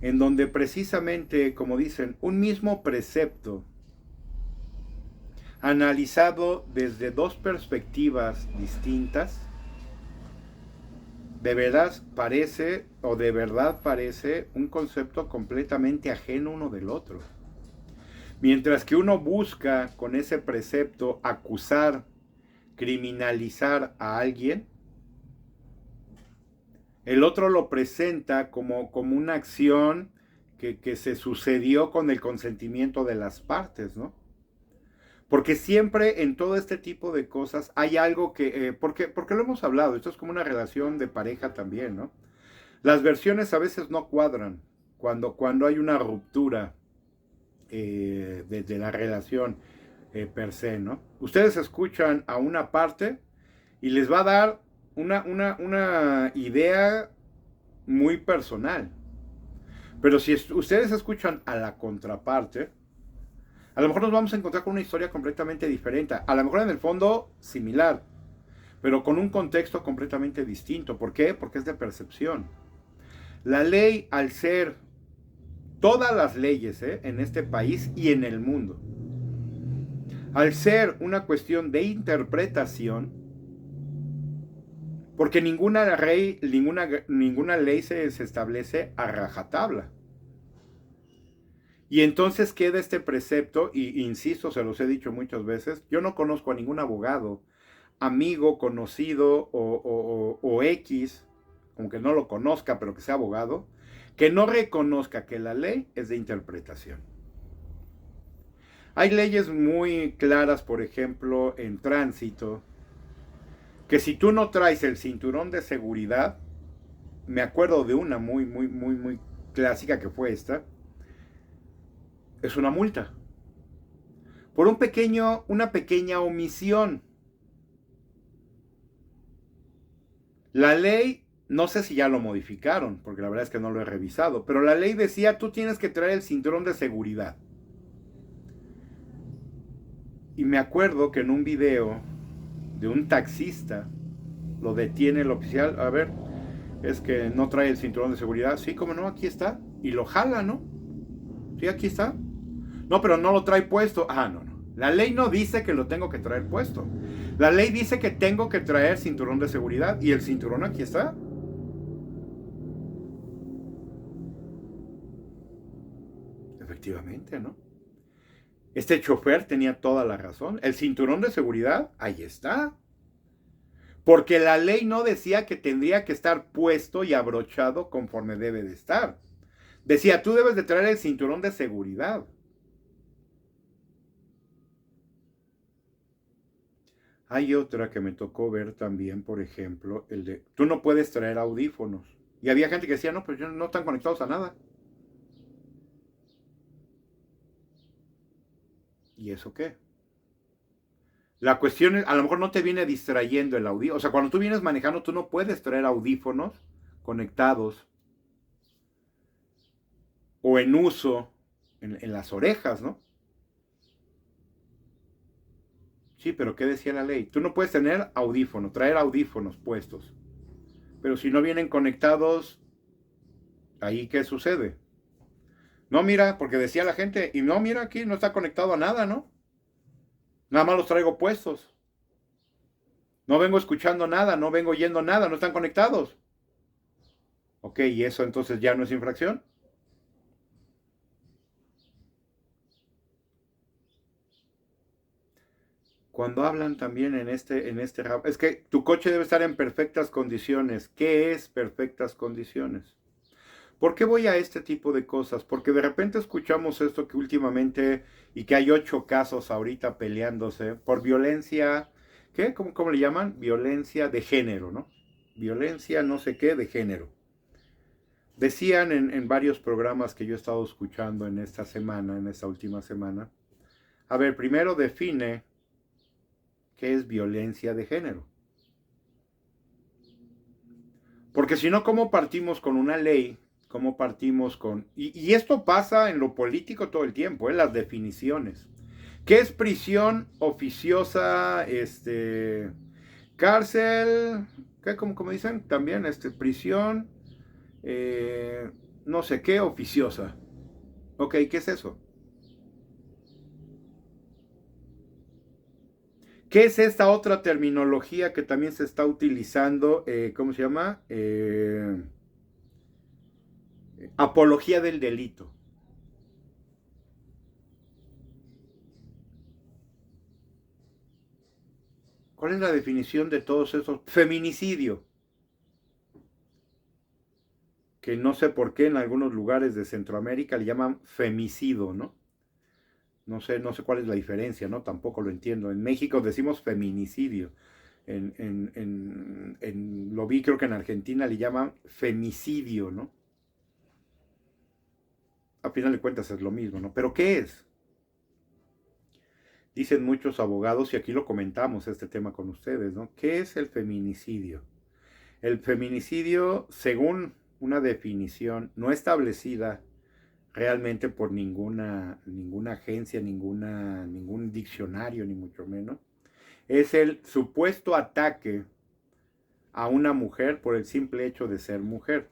en donde precisamente, como dicen, un mismo precepto, analizado desde dos perspectivas distintas, de verdad parece un concepto completamente ajeno uno del otro. Mientras que uno busca con ese precepto acusar, criminalizar a alguien, el otro lo presenta como una acción que se sucedió con el consentimiento de las partes, ¿no? Porque siempre en todo este tipo de cosas hay algo que, porque lo hemos hablado, esto es como una relación de pareja también, ¿no? Las versiones a veces no cuadran cuando hay una ruptura de la relación per se, ¿no? Ustedes escuchan a una parte y les va a dar una idea muy personal. Pero si ustedes escuchan a la contraparte, a lo mejor nos vamos a encontrar con una historia completamente diferente. A lo mejor en el fondo similar, pero con un contexto completamente distinto. ¿Por qué? Porque es de percepción. La ley, al ser todas las leyes en este país y en el mundo, al ser una cuestión de interpretación, porque ninguna ley se establece a rajatabla. Y entonces queda este precepto, y insisto, se los he dicho muchas veces, yo no conozco a ningún abogado, amigo, conocido o X, aunque no lo conozca, pero que sea abogado, que no reconozca que la ley es de interpretación. Hay leyes muy claras, por ejemplo, en tránsito, que si tú no traes el cinturón de seguridad, me acuerdo de una muy clásica que fue esta, es una multa. Por una pequeña omisión. La ley, no sé si ya lo modificaron, porque la verdad es que no lo he revisado, pero la ley decía, tú tienes que traer el cinturón de seguridad. Y me acuerdo que en un video de un taxista, lo detiene el oficial, a ver, es que no trae el cinturón de seguridad. Sí, como no, aquí está. Y lo jala, ¿no? Sí, aquí está. No, pero no lo trae puesto. Ah, no. La ley no dice que lo tengo que traer puesto. La ley dice que tengo que traer cinturón de seguridad. Y el cinturón aquí está. Efectivamente, ¿no? Este chofer tenía toda la razón. El cinturón de seguridad, ahí está. Porque la ley no decía que tendría que estar puesto y abrochado conforme debe de estar. Decía, tú debes de traer el cinturón de seguridad. Hay otra que me tocó ver también, por ejemplo, el de, tú no puedes traer audífonos. Y había gente que decía, no, pues no están conectados a nada. ¿Y eso qué? La cuestión es, a lo mejor no te viene distrayendo el audífono. O sea, cuando tú vienes manejando, tú no puedes traer audífonos conectados o en uso en las orejas, ¿no? Sí, pero ¿qué decía la ley? Tú no puedes tener audífonos, traer audífonos puestos. Pero si no vienen conectados, ¿ahí qué sucede? No, mira, porque decía la gente, y no, mira, aquí no está conectado a nada, ¿no? Nada más los traigo puestos. No vengo escuchando nada, no vengo oyendo nada, no están conectados. Ok, ¿y eso entonces ya no es infracción? Cuando hablan también en este es que tu coche debe estar en perfectas condiciones. ¿Qué es perfectas condiciones? ¿Por qué voy a este tipo de cosas? Porque de repente escuchamos esto que últimamente, y que hay 8 casos ahorita peleándose por violencia, ¿qué? ¿Cómo le llaman? Violencia de género, ¿no? Violencia no sé qué de género. Decían en varios programas que yo he estado escuchando en esta semana, en esta última semana. A ver, primero define qué es violencia de género. Porque si no, ¿cómo partimos con una ley? ¿Cómo partimos con...? Y esto pasa en lo político todo el tiempo, las definiciones. ¿Qué es prisión oficiosa? Cárcel, ¿qué? ¿Cómo dicen? También, prisión, no sé qué, oficiosa. Ok, ¿qué es eso? ¿Qué es esta otra terminología que también se está utilizando? ¿Cómo se llama? Apología del delito. ¿Cuál es la definición de todos esos? Feminicidio. Que no sé por qué en algunos lugares de Centroamérica le llaman femicidio, ¿no? No sé cuál es la diferencia, ¿no? Tampoco lo entiendo. En México decimos feminicidio. Lo vi, creo que en Argentina le llaman femicidio, ¿no? A final de cuentas es lo mismo, ¿no? ¿Pero qué es? Dicen muchos abogados, y aquí lo comentamos este tema con ustedes, ¿no? ¿Qué es el feminicidio? El feminicidio, según una definición no establecida realmente por ninguna agencia, ningún diccionario, ni mucho menos, es el supuesto ataque a una mujer por el simple hecho de ser mujer.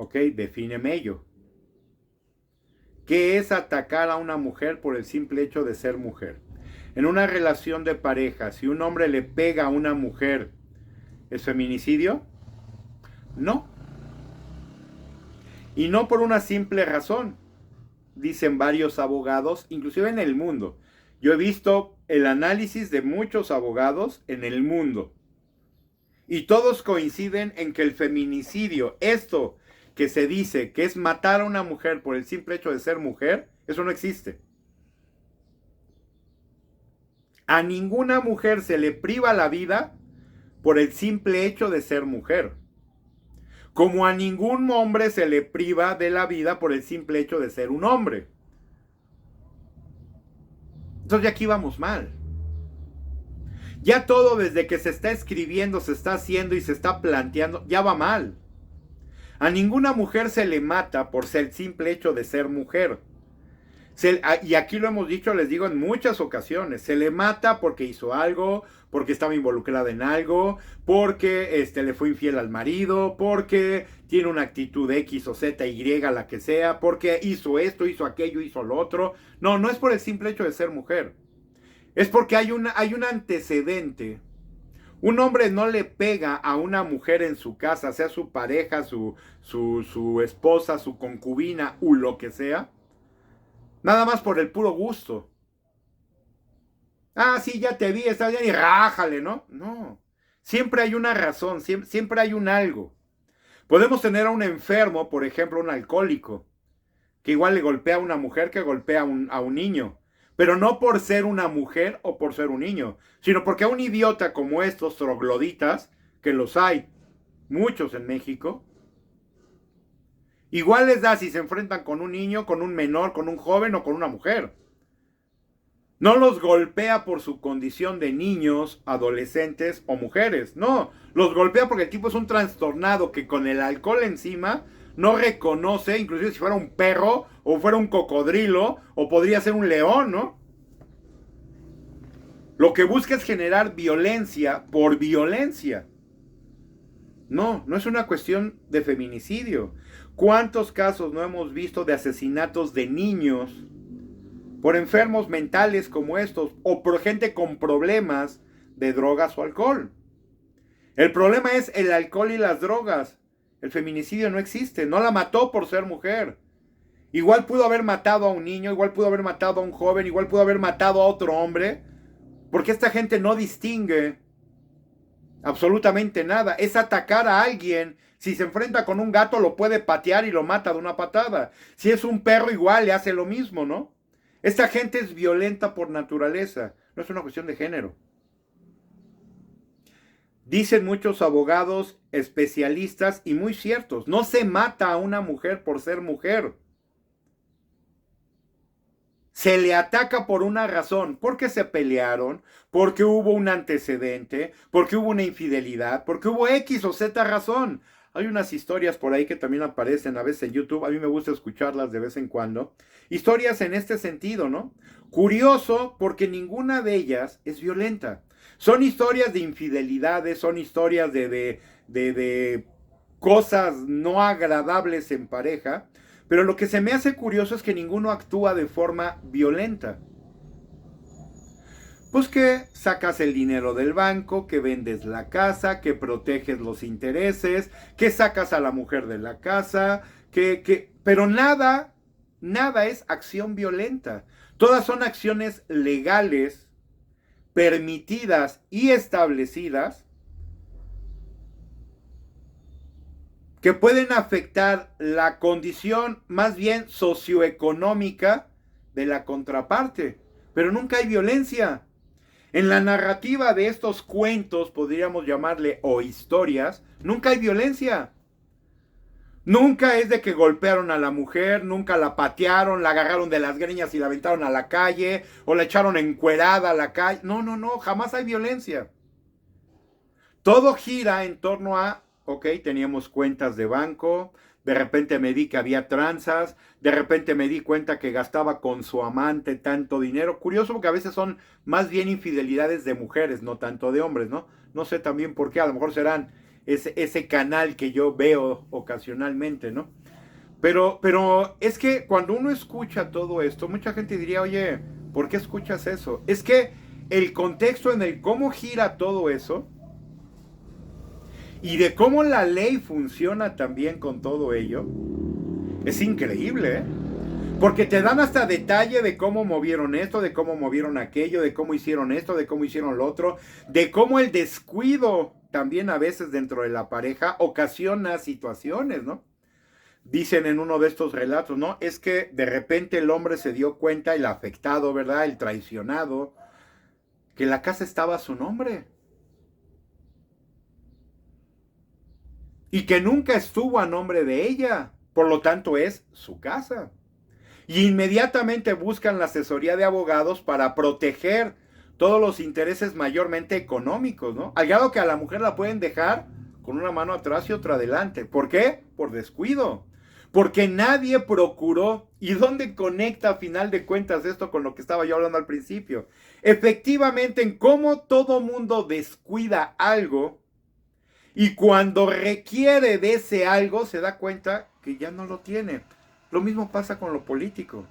Ok, defíneme ello. ¿Qué es atacar a una mujer por el simple hecho de ser mujer? En una relación de pareja, si un hombre le pega a una mujer, ¿es feminicidio? No. Y no por una simple razón, dicen varios abogados, inclusive en el mundo. Yo he visto el análisis de muchos abogados en el mundo. Y todos coinciden en que el feminicidio, esto que se dice que es matar a una mujer por el simple hecho de ser mujer, eso no existe. A ninguna mujer se le priva la vida por el simple hecho de ser mujer. Como a ningún hombre se le priva de la vida por el simple hecho de ser un hombre. Entonces ya aquí vamos mal. Ya todo desde que se está escribiendo, se está haciendo y se está planteando, ya va mal. A ninguna mujer se le mata por el simple hecho de ser mujer. Y aquí lo hemos dicho, les digo en muchas ocasiones, se le mata porque hizo algo, porque estaba involucrada en algo, porque le fue infiel al marido, porque tiene una actitud X o Z, Y, la que sea, porque hizo esto, hizo aquello, hizo lo otro. No, no es por el simple hecho de ser mujer. Es porque hay un antecedente. Un hombre no le pega a una mujer en su casa, sea su pareja, su esposa, su concubina o lo que sea, nada más por el puro gusto. Ah, sí, ya te vi, está bien y rájale, ¿no? No. Siempre hay una razón, siempre hay un algo. Podemos tener a un enfermo, por ejemplo, un alcohólico, que igual le golpea a una mujer que golpea a un niño. Pero no por ser una mujer o por ser un niño, sino porque a un idiota como estos trogloditas, que los hay muchos en México, igual les da si se enfrentan con un niño, con un menor, con un joven o con una mujer. No los golpea por su condición de niños, adolescentes o mujeres. No, los golpea porque el tipo es un trastornado que con el alcohol encima no reconoce, inclusive si fuera un perro o fuera un cocodrilo o podría ser un león, ¿no? Lo que busca es generar violencia por violencia. No, no es una cuestión de feminicidio. ¿Cuántos casos no hemos visto de asesinatos de niños por enfermos mentales como estos o por gente con problemas de drogas o alcohol? El problema es el alcohol y las drogas. El feminicidio no existe, no la mató por ser mujer. Igual pudo haber matado a un niño, igual pudo haber matado a un joven, igual pudo haber matado a otro hombre, porque esta gente no distingue absolutamente nada. Es atacar a alguien. Si se enfrenta con un gato lo puede patear y lo mata de una patada. Si es un perro igual le hace lo mismo, ¿no? Esta gente es violenta por naturaleza, no es una cuestión de género. Dicen muchos abogados especialistas y muy ciertos, no se mata a una mujer por ser mujer. Se le ataca por una razón, porque se pelearon, porque hubo un antecedente, porque hubo una infidelidad, porque hubo X o Z razón. Hay unas historias por ahí que también aparecen a veces en YouTube, a mí me gusta escucharlas de vez en cuando. Historias en este sentido, ¿no? Curioso porque ninguna de ellas es violenta. Son historias de infidelidades, son historias de cosas no agradables en pareja, pero lo que se me hace curioso es que ninguno actúa de forma violenta. Pues que sacas el dinero del banco, que vendes la casa, que proteges los intereses, que sacas a la mujer de la casa, pero nada es acción violenta. Todas son acciones legales, permitidas y establecidas, que pueden afectar la condición más bien socioeconómica de la contraparte, pero nunca hay violencia. En la narrativa de estos cuentos, podríamos llamarle, o historias, nunca hay violencia. Nunca es de que golpearon a la mujer, nunca la patearon, la agarraron de las greñas y la aventaron a la calle, o la echaron encuerada a la calle. No, jamás hay violencia. Todo gira en torno a, ok, teníamos cuentas de banco, de repente me di que había tranzas, de repente me di cuenta que gastaba con su amante tanto dinero. Curioso porque a veces son más bien infidelidades de mujeres, no tanto de hombres, ¿no? No sé también por qué, a lo mejor serán ese canal que yo veo ocasionalmente, ¿no? Pero es que cuando uno escucha todo esto, mucha gente diría, oye, ¿por qué escuchas eso? Es que el contexto en el cómo gira todo eso y de cómo la ley funciona también con todo ello, es increíble, ¿eh? Porque te dan hasta detalle de cómo movieron esto, de cómo movieron aquello, de cómo hicieron esto, de cómo hicieron lo otro, de cómo el descuido también a veces dentro de la pareja ocasiona situaciones, ¿no? Dicen en uno de estos relatos, ¿no? Es que de repente el hombre se dio cuenta, el afectado, ¿verdad? El traicionado, que la casa estaba a su nombre. Y que nunca estuvo a nombre de ella, por lo tanto es su casa. Y inmediatamente buscan la asesoría de abogados para proteger todos los intereses mayormente económicos, ¿no? Al grado que a la mujer la pueden dejar con una mano atrás y otra adelante. ¿Por qué? Por descuido. Porque nadie procuró. ¿Y dónde conecta a final de cuentas esto con lo que estaba yo hablando al principio? Efectivamente, en cómo todo mundo descuida algo, y cuando requiere de ese algo, se da cuenta que ya no lo tiene. Lo mismo pasa con lo político.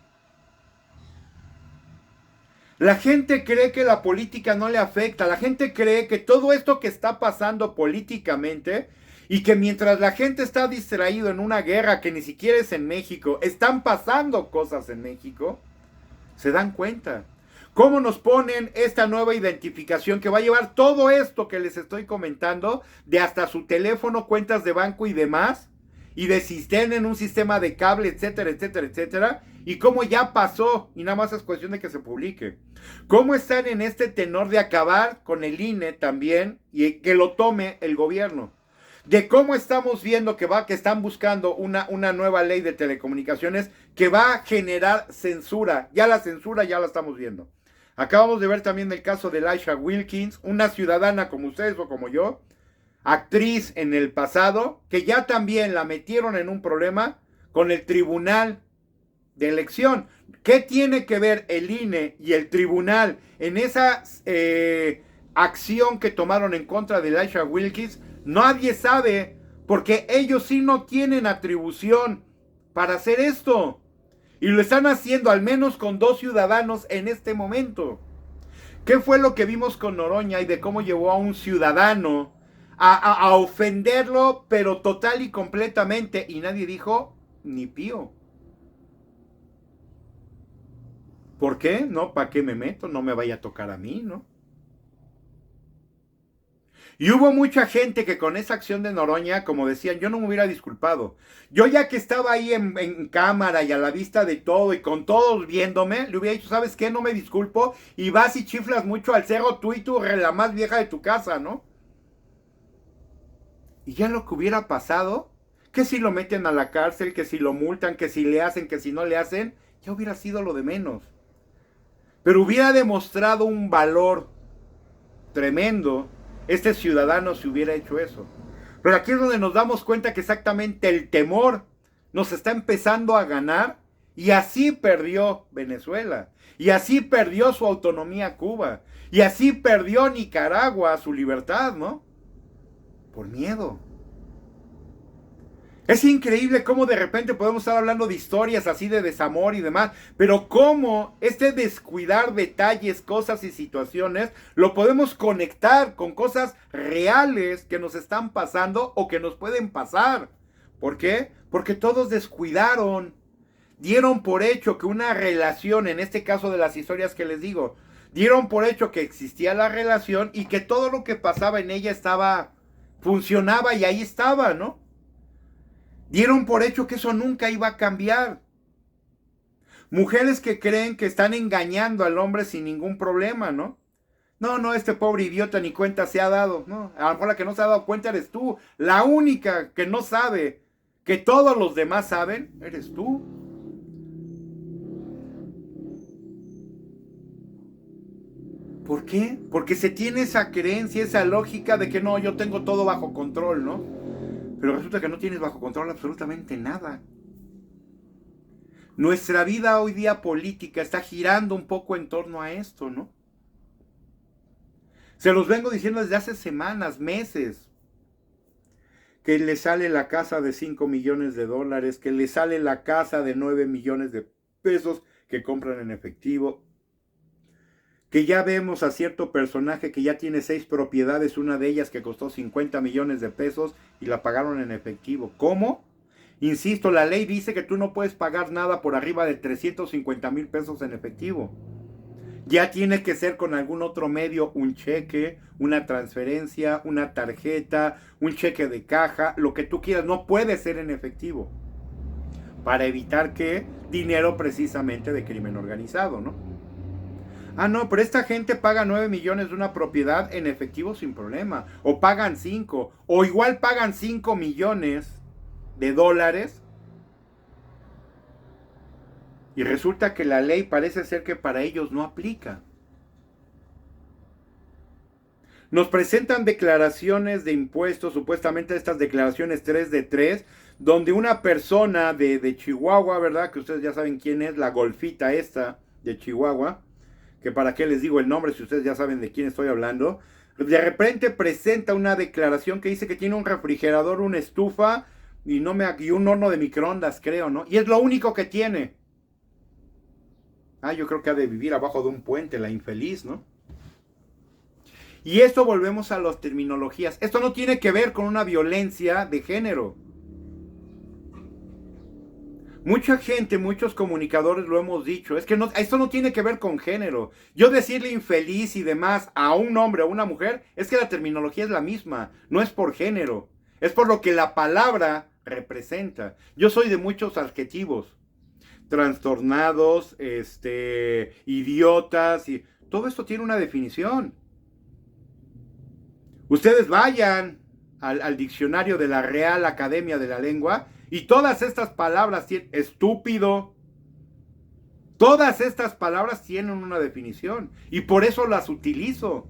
La gente cree que la política no le afecta. La gente cree que todo esto que está pasando políticamente y que mientras la gente está distraído en una guerra que ni siquiera es en México, están pasando cosas en México, se dan cuenta. ¿Cómo nos ponen esta nueva identificación que va a llevar todo esto que les estoy comentando, de hasta su teléfono, cuentas de banco y demás, y de si estén en un sistema de cable, etcétera, etcétera, etcétera, y cómo ya pasó, y nada más es cuestión de que se publique? ¿Cómo están en este tenor de acabar con el INE también, y que lo tome el gobierno? De cómo estamos viendo que están buscando una nueva ley de telecomunicaciones que va a generar censura. Ya la censura ya la estamos viendo. Acabamos de ver también el caso de Laisha Wilkins, una ciudadana como ustedes o como yo, actriz en el pasado, que ya también la metieron en un problema con el Tribunal de Elección. ¿Qué tiene que ver el INE y el Tribunal en esa acción que tomaron en contra de Laisha Wilkins? Nadie sabe, porque ellos sí no tienen atribución para hacer esto. Y lo están haciendo al menos con 2 ciudadanos en este momento. ¿Qué fue lo que vimos con Noroña y de cómo llevó a un ciudadano a ofenderlo, pero total y completamente? Y nadie dijo ni pío. ¿Por qué? No, ¿para qué me meto? No me vaya a tocar a mí, ¿no? Y hubo mucha gente que con esa acción de Noroña, como decían, yo no me hubiera disculpado. Yo ya que estaba ahí en cámara y a la vista de todo y con todos viéndome, le hubiera dicho, ¿sabes qué? No me disculpo y vas y chiflas mucho al cerro tú y tú, la más vieja de tu casa, ¿no? Y ya lo que hubiera pasado, que si lo meten a la cárcel, que si lo multan, que si le hacen, que si no le hacen, ya hubiera sido lo de menos. Pero hubiera demostrado un valor tremendo este ciudadano si hubiera hecho eso. Pero aquí es donde nos damos cuenta que exactamente el temor nos está empezando a ganar, y así perdió Venezuela, y así perdió su autonomía Cuba, y así perdió Nicaragua su libertad, ¿no? Por miedo. Es increíble cómo de repente podemos estar hablando de historias así de desamor y demás, pero cómo este descuidar detalles, cosas y situaciones lo podemos conectar con cosas reales que nos están pasando o que nos pueden pasar. ¿Por qué? Porque todos descuidaron, dieron por hecho que una relación, en este caso de las historias que les digo, dieron por hecho que existía la relación y que todo lo que pasaba en ella funcionaba y ahí estaba, ¿no? Dieron por hecho que eso nunca iba a cambiar. Mujeres que creen que están engañando al hombre sin ningún problema, ¿no? No, este pobre idiota ni cuenta se ha dado. No, a lo mejor la que no se ha dado cuenta eres tú. La única que no sabe que todos los demás saben, eres tú. ¿Por qué? Porque se tiene esa creencia, esa lógica de que no, yo tengo todo bajo control, ¿no? Pero resulta que no tienes bajo control absolutamente nada. Nuestra vida hoy día política está girando un poco en torno a esto, ¿no? Se los vengo diciendo desde hace semanas, meses, que le sale la casa de 5 millones de dólares, que le sale la casa de 9 millones de pesos que compran en efectivo, que ya vemos a cierto personaje que ya tiene 6 propiedades, una de ellas que costó 50 millones de pesos y la pagaron en efectivo. ¿Cómo? Insisto, la ley dice que tú no puedes pagar nada por arriba de 350,000 pesos en efectivo. Ya tiene que ser con algún otro medio, un cheque, una transferencia, una tarjeta, un cheque de caja, lo que tú quieras, no puede ser en efectivo. Para evitar que dinero precisamente de crimen organizado, ¿no? Ah, no, pero esta gente paga 9 millones de una propiedad en efectivo sin problema. O pagan 5. O igual pagan 5 millones de dólares. Y resulta que la ley parece ser que para ellos no aplica. Nos presentan declaraciones de impuestos, supuestamente estas declaraciones 3 de 3, donde una persona de Chihuahua, ¿verdad? Que ustedes ya saben quién es, la golfita esta de Chihuahua. Que para qué les digo el nombre si ustedes ya saben de quién estoy hablando. De repente presenta una declaración que dice que tiene un refrigerador, una estufa y un horno de microondas, creo, ¿no? Y es lo único que tiene. Yo creo que ha de vivir abajo de un puente, la infeliz, ¿no? Y esto volvemos a las terminologías. Esto no tiene que ver con una violencia de género. Mucha gente, muchos comunicadores lo hemos dicho, es que no, esto no tiene que ver con género. Yo decirle infeliz y demás a un hombre o a una mujer, es que la terminología es la misma, no es por género, es por lo que la palabra representa. Yo soy de muchos adjetivos, trastornados, idiotas, y todo esto tiene una definición. Ustedes vayan al diccionario de la Real Academia de la Lengua y todas estas palabras tienen, estúpido, todas estas palabras tienen una definición y por eso las utilizo.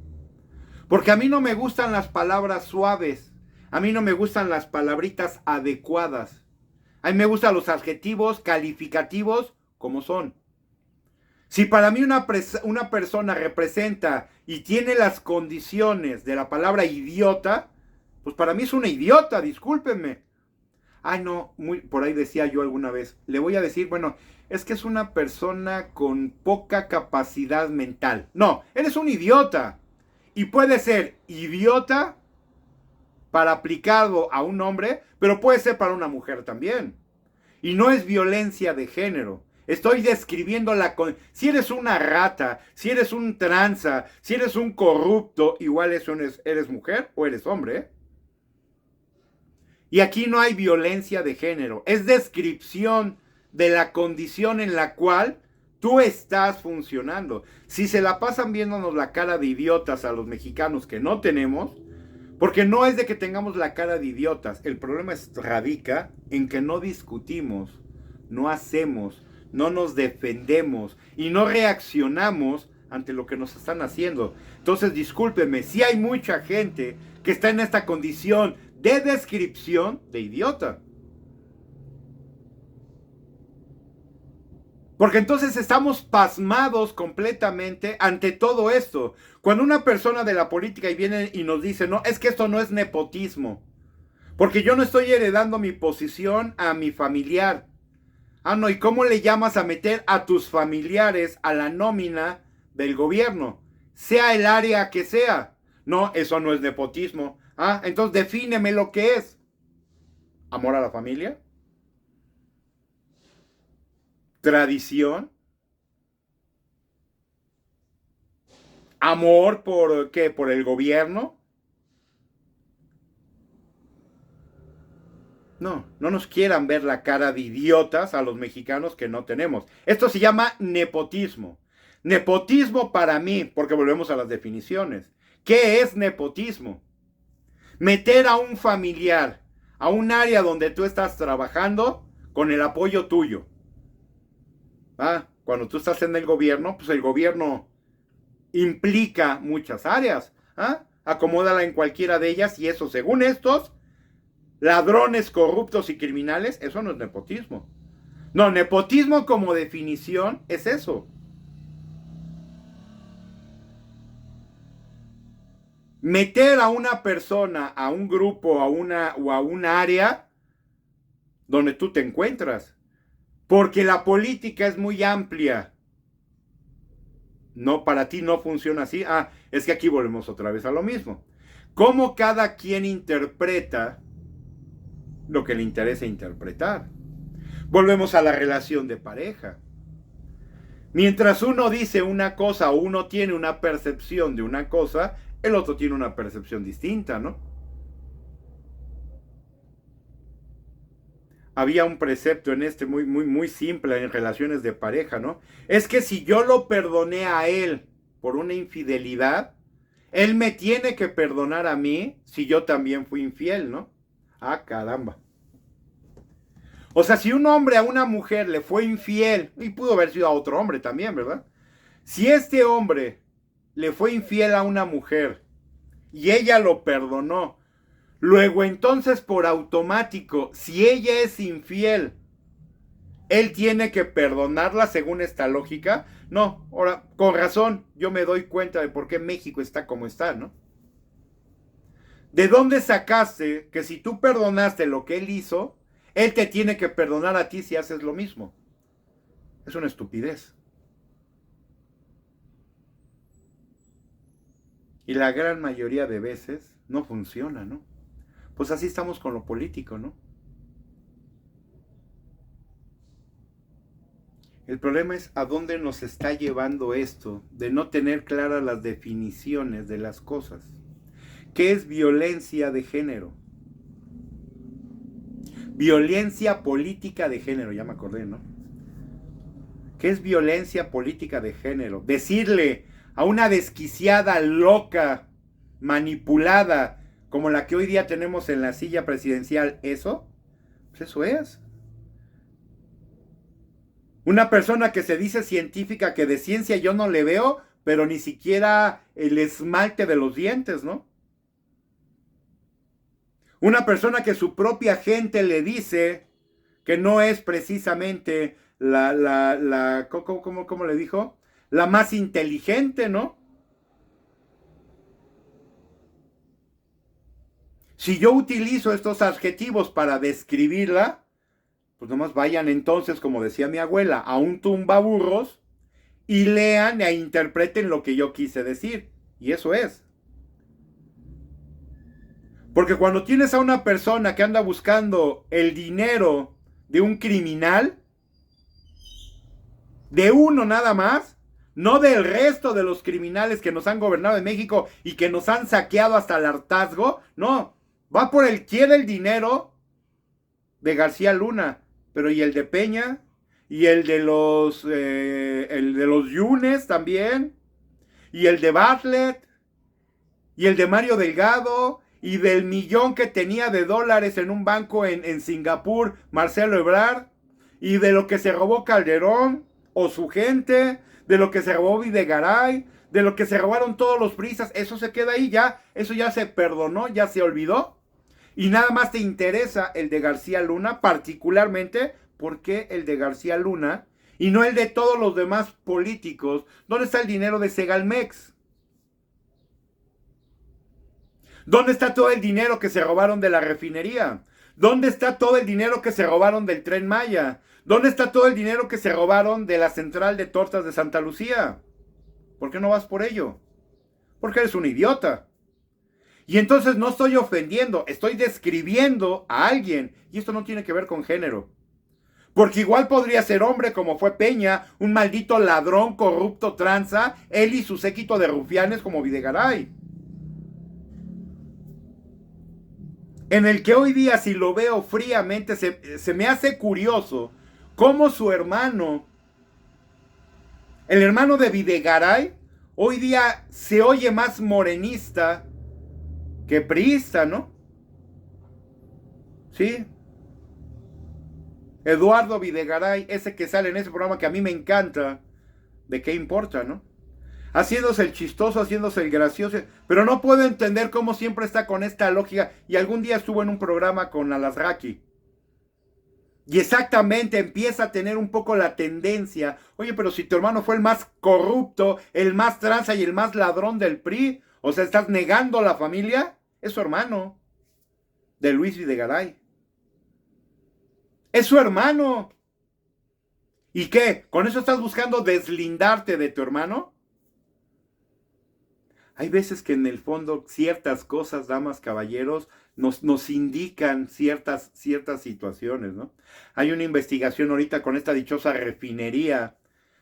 Porque a mí no me gustan las palabras suaves, a mí no me gustan las palabritas adecuadas. A mí me gustan los adjetivos calificativos como son. Si para mí una persona representa y tiene las condiciones de la palabra idiota, pues para mí es una idiota, discúlpenme. Ay, no, por ahí decía yo alguna vez, le voy a decir, bueno, es que es una persona con poca capacidad mental. No, eres un idiota. Y puede ser idiota para aplicarlo a un hombre, pero puede ser para una mujer también. Y no es violencia de género. Estoy describiendo si eres una rata, si eres un tranza, si eres un corrupto, igual eres mujer o eres hombre, ¿eh? Y aquí no hay violencia de género, es descripción de la condición en la cual tú estás funcionando. Si se la pasan viéndonos la cara de idiotas a los mexicanos que no tenemos, porque no es de que tengamos la cara de idiotas, el problema radica en que no discutimos, no hacemos, no nos defendemos y no reaccionamos ante lo que nos están haciendo. Entonces, discúlpenme, si hay mucha gente que está en esta condición de descripción de idiota. Porque entonces estamos pasmados completamente ante todo esto. Cuando una persona de la política viene y nos dice, no, es que esto no es nepotismo, porque yo no estoy heredando mi posición a mi familiar. Ah, no, ¿y cómo le llamas a meter a tus familiares a la nómina del gobierno? Sea el área que sea. No, eso no es nepotismo. Ah, entonces defíneme lo que es. ¿Amor a la familia? ¿Tradición? ¿Amor por qué? ¿Por el gobierno? No, no nos quieran ver la cara de idiotas a los mexicanos que no tenemos. Esto se llama nepotismo. Nepotismo para mí, porque volvemos a las definiciones. ¿Qué es nepotismo? Meter a un familiar a un área donde tú estás trabajando con el apoyo tuyo. Ah, cuando tú estás en el gobierno, pues el gobierno implica muchas áreas. ¿Ah? Acomódala en cualquiera de ellas y eso, según estos ladrones, corruptos y criminales, eso no es nepotismo. No, nepotismo como definición es eso. Meter a una persona, a un grupo, a un área donde tú te encuentras. Porque la política es muy amplia. No, para ti no funciona así. Ah, es que aquí volvemos otra vez a lo mismo. Cómo cada quien interpreta lo que le interesa interpretar. Volvemos a la relación de pareja. Mientras uno dice una cosa o uno tiene una percepción de una cosa, el otro tiene una percepción distinta, ¿no? Había un precepto en muy simple en relaciones de pareja, ¿no? Es que si yo lo perdoné a él por una infidelidad, él me tiene que perdonar a mí si yo también fui infiel, ¿no? Ah, caramba. O sea, si un hombre a una mujer le fue infiel, y pudo haber sido a otro hombre también, ¿verdad? Si este hombre le fue infiel a una mujer y ella lo perdonó, luego entonces por automático, si ella es infiel, él tiene que perdonarla según esta lógica. No, ahora, con razón, yo me doy cuenta de por qué México está como está, ¿no? ¿De dónde sacaste que si tú perdonaste lo que él hizo, él te tiene que perdonar a ti si haces lo mismo? Es una estupidez. Y la gran mayoría de veces no funciona, ¿no? Pues así estamos con lo político, ¿no? El problema es a dónde nos está llevando esto, de no tener claras las definiciones de las cosas. ¿Qué es violencia de género? Violencia política de género, ya me acordé, ¿no? ¿Qué es violencia política de género? Decirle a una desquiciada, loca, manipulada, como la que hoy día tenemos en la silla presidencial, eso, pues eso es. Una persona que se dice científica, que de ciencia yo no le veo, pero ni siquiera el esmalte de los dientes, ¿no? Una persona que su propia gente le dice que no es precisamente ¿cómo le dijo? La más inteligente, ¿no? Si yo utilizo estos adjetivos para describirla, pues nomás vayan entonces, como decía mi abuela, a un tumbaburros y lean e interpreten lo que yo quise decir. Y eso es. Porque cuando tienes a una persona que anda buscando el dinero de un criminal, de uno nada más, no del resto de los criminales que nos han gobernado en México y que nos han saqueado hasta el hartazgo, no, va por el quiere el dinero de García Luna, pero y el de Peña, y el de los Yunes también, y el de Bartlett, y el de Mario Delgado, y del millón que tenía de dólares en un banco en Singapur, Marcelo Ebrard, y de lo que se robó Calderón o su gente, de lo que se robó Videgaray, de lo que se robaron todos los priistas, eso se queda ahí ya, eso ya se perdonó, ya se olvidó, y nada más te interesa el de García Luna, particularmente, ¿por qué el de García Luna y no el de todos los demás políticos? ¿Dónde está el dinero de Segalmex? ¿Dónde está todo el dinero que se robaron de la refinería? ¿Dónde está todo el dinero que se robaron del Tren Maya? ¿Dónde está todo el dinero que se robaron de la central de tortas de Santa Lucía? ¿Por qué no vas por ello? Porque eres un idiota. Y entonces no estoy ofendiendo, estoy describiendo a alguien. Y esto no tiene que ver con género. Porque igual podría ser hombre como fue Peña, un maldito ladrón, corrupto, tranza, él y su séquito de rufianes como Videgaray. En el que hoy día, si lo veo fríamente, se me hace curioso cómo su hermano, el hermano de Videgaray, hoy día se oye más morenista que priista, ¿no? Sí. Eduardo Videgaray, ese que sale en ese programa que a mí me encanta, ¿de qué importa, no? Haciéndose el chistoso, haciéndose el gracioso, pero no puedo entender cómo siempre está con esta lógica, y algún día estuvo en un programa con Alasraqui, y exactamente empieza a tener un poco la tendencia, oye, pero si tu hermano fue el más corrupto, el más tranza y el más ladrón del PRI, o sea, ¿estás negando a la familia? Es su hermano, de Luis Videgaray. Es su hermano. ¿Y qué? ¿Con eso estás buscando deslindarte de tu hermano? Hay veces que en el fondo ciertas cosas, damas, caballeros, nos indican ciertas situaciones, ¿no? Hay una investigación ahorita con esta dichosa refinería,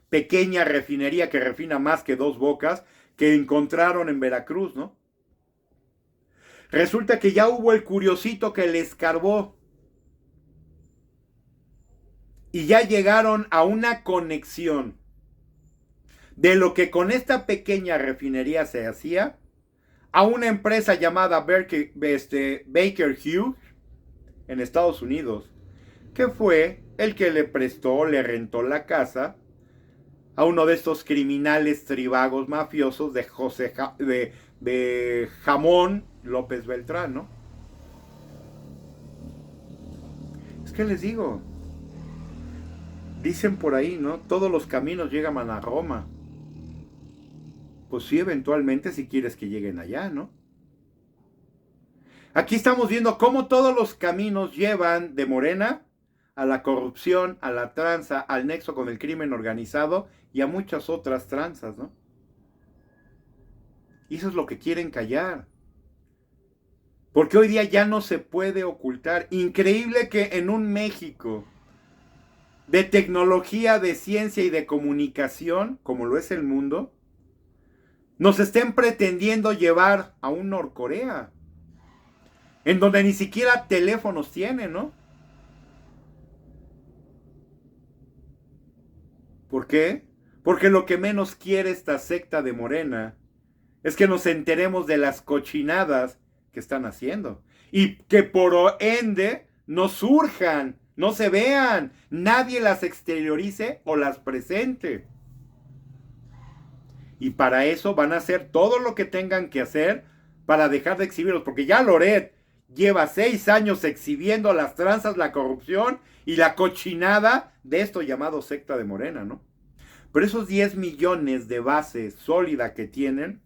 pequeña refinería que refina más que 2 Bocas, que encontraron en Veracruz, ¿no? Resulta que ya hubo el curiosito que le escarbó. Y ya llegaron a una conexión de lo que con esta pequeña refinería se hacía a una empresa llamada Baker Hughes en Estados Unidos, que fue el que le prestó, le rentó la casa a uno de estos criminales tribagos mafiosos de Jamón López Beltrán, ¿no? Es que les digo, dicen por ahí, ¿no? Todos los caminos llegan a Roma. Pues sí, eventualmente, si quieres que lleguen allá, ¿no? Aquí estamos viendo cómo todos los caminos llevan de Morena a la corrupción, a la tranza, al nexo con el crimen organizado y a muchas otras tranzas, ¿no? Y eso es lo que quieren callar. Porque hoy día ya no se puede ocultar. Increíble que en un México de tecnología, de ciencia y de comunicación, como lo es el mundo, nos estén pretendiendo llevar a un Norcorea, en donde ni siquiera teléfonos tienen, ¿no? ¿Por qué? Porque lo que menos quiere esta secta de Morena es que nos enteremos de las cochinadas que están haciendo. Y que por ende no surjan, no se vean, nadie las exteriorice o las presente. Y para eso van a hacer todo lo que tengan que hacer para dejar de exhibirlos. Porque ya Loret lleva 6 años exhibiendo las tranzas, la corrupción y la cochinada de esto llamado secta de Morena, ¿no? Pero esos 10 millones de base sólida que tienen,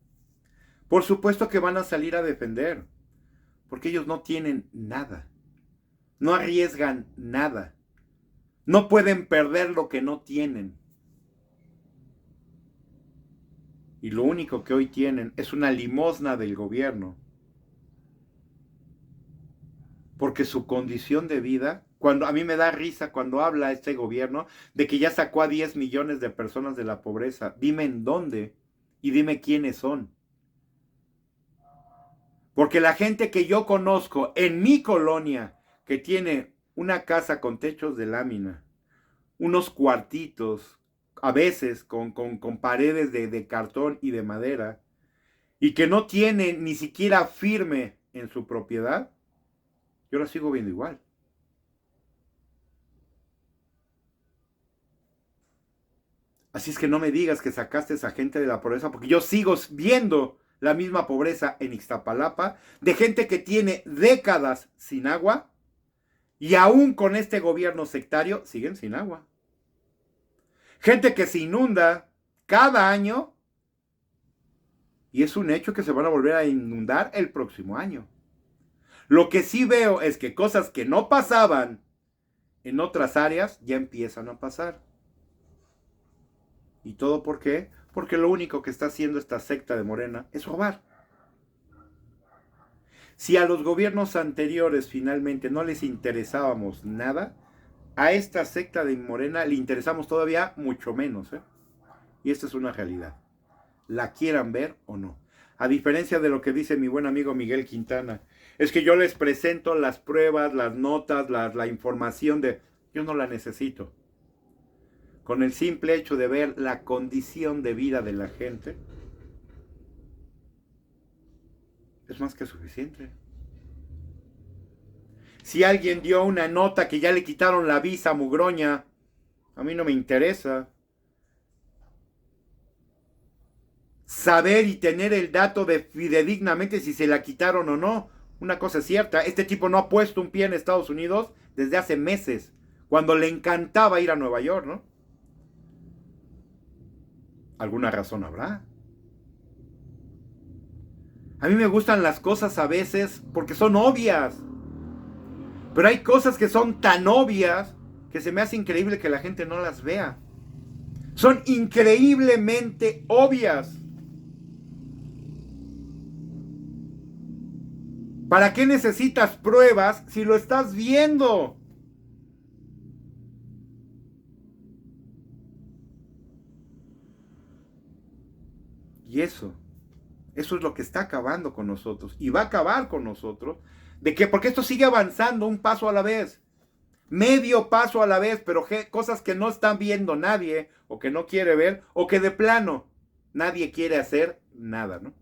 por supuesto que van a salir a defender. Porque ellos no tienen nada. No arriesgan nada. No pueden perder lo que no tienen. Y lo único que hoy tienen es una limosna del gobierno. Porque su condición de vida, cuando a mí me da risa cuando habla este gobierno de que ya sacó a 10 millones de personas de la pobreza. Dime en dónde y dime quiénes son. Porque la gente que yo conozco en mi colonia, que tiene una casa con techos de lámina, unos cuartitos, a veces con paredes de cartón y de madera, y que no tiene ni siquiera firme en su propiedad, yo la sigo viendo igual. Así es que no me digas que sacaste a esa gente de la pobreza, porque yo sigo viendo la misma pobreza en Ixtapalapa, de gente que tiene décadas sin agua, y aún con este gobierno sectario siguen sin agua. Gente que se inunda cada año, y es un hecho que se van a volver a inundar el próximo año. Lo que sí veo es que cosas que no pasaban en otras áreas ya empiezan a pasar. ¿Y todo por qué? Porque lo único que está haciendo esta secta de Morena es robar. Si a los gobiernos anteriores finalmente no les interesábamos nada, a esta secta de Morena le interesamos todavía mucho menos, ¿eh? Y esta es una realidad. La quieran ver o no. A diferencia de lo que dice mi buen amigo Miguel Quintana, es que yo les presento las pruebas, las notas, la información de... Yo no la necesito. Con el simple hecho de ver la condición de vida de la gente, es más que suficiente. Si alguien dio una nota que ya le quitaron la visa a Mugroña, a mí no me interesa. Saber y tener el dato de fidedignamente si se la quitaron o no. Una cosa es cierta, este tipo no ha puesto un pie en Estados Unidos desde hace meses, cuando le encantaba ir a Nueva York, ¿no? ¿Alguna razón habrá? A mí me gustan las cosas a veces porque son obvias. Pero hay cosas que son tan obvias que se me hace increíble que la gente no las vea. Son increíblemente obvias. ¿Para qué necesitas pruebas si lo estás viendo? Y eso es lo que está acabando con nosotros. Y va a acabar con nosotros. ¿De qué? Porque esto sigue avanzando un paso a la vez. Medio paso a la vez, pero cosas que no están viendo nadie, o que no quiere ver, o que de plano nadie quiere hacer nada, ¿no?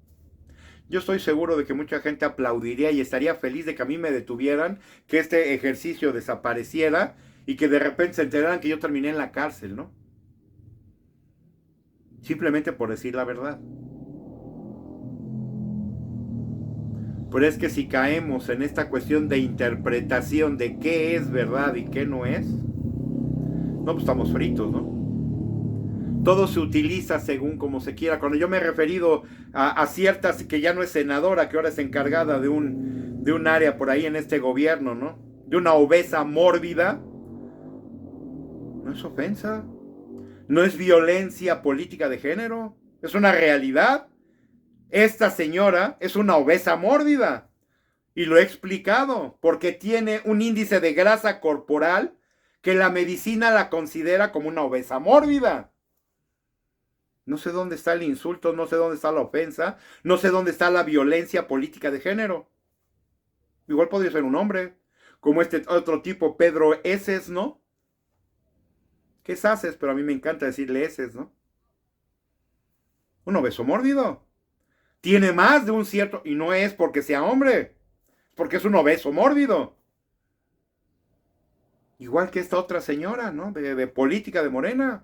Yo estoy seguro de que mucha gente aplaudiría y estaría feliz de que a mí me detuvieran, que este ejercicio desapareciera y que de repente se enteraran que yo terminé en la cárcel, ¿no? Simplemente por decir la verdad. Pero es que si caemos en esta cuestión de interpretación de qué es verdad y qué no es, no, pues estamos fritos, ¿no? Todo se utiliza según como se quiera. Cuando yo me he referido a ciertas, que ya no es senadora, que ahora es encargada de un área por ahí en este gobierno, ¿no? De una obesa mórbida, no es ofensa, no es violencia política de género, es una realidad. Esta señora es una obesa mórbida, y lo he explicado, porque tiene un índice de grasa corporal que la medicina la considera como una obesa mórbida. No sé dónde está el insulto, no sé dónde está la ofensa, no sé dónde está la violencia política de género. Igual podría ser un hombre, como este otro tipo, Pedro Eses, ¿no? ¿Qué es Ases? Pero a mí me encanta decirle Eses, ¿no? Un obeso mórbido. Tiene más de un cierto, y no es porque sea hombre, porque es un obeso mórbido. Igual que esta otra señora, ¿no? De política de Morena.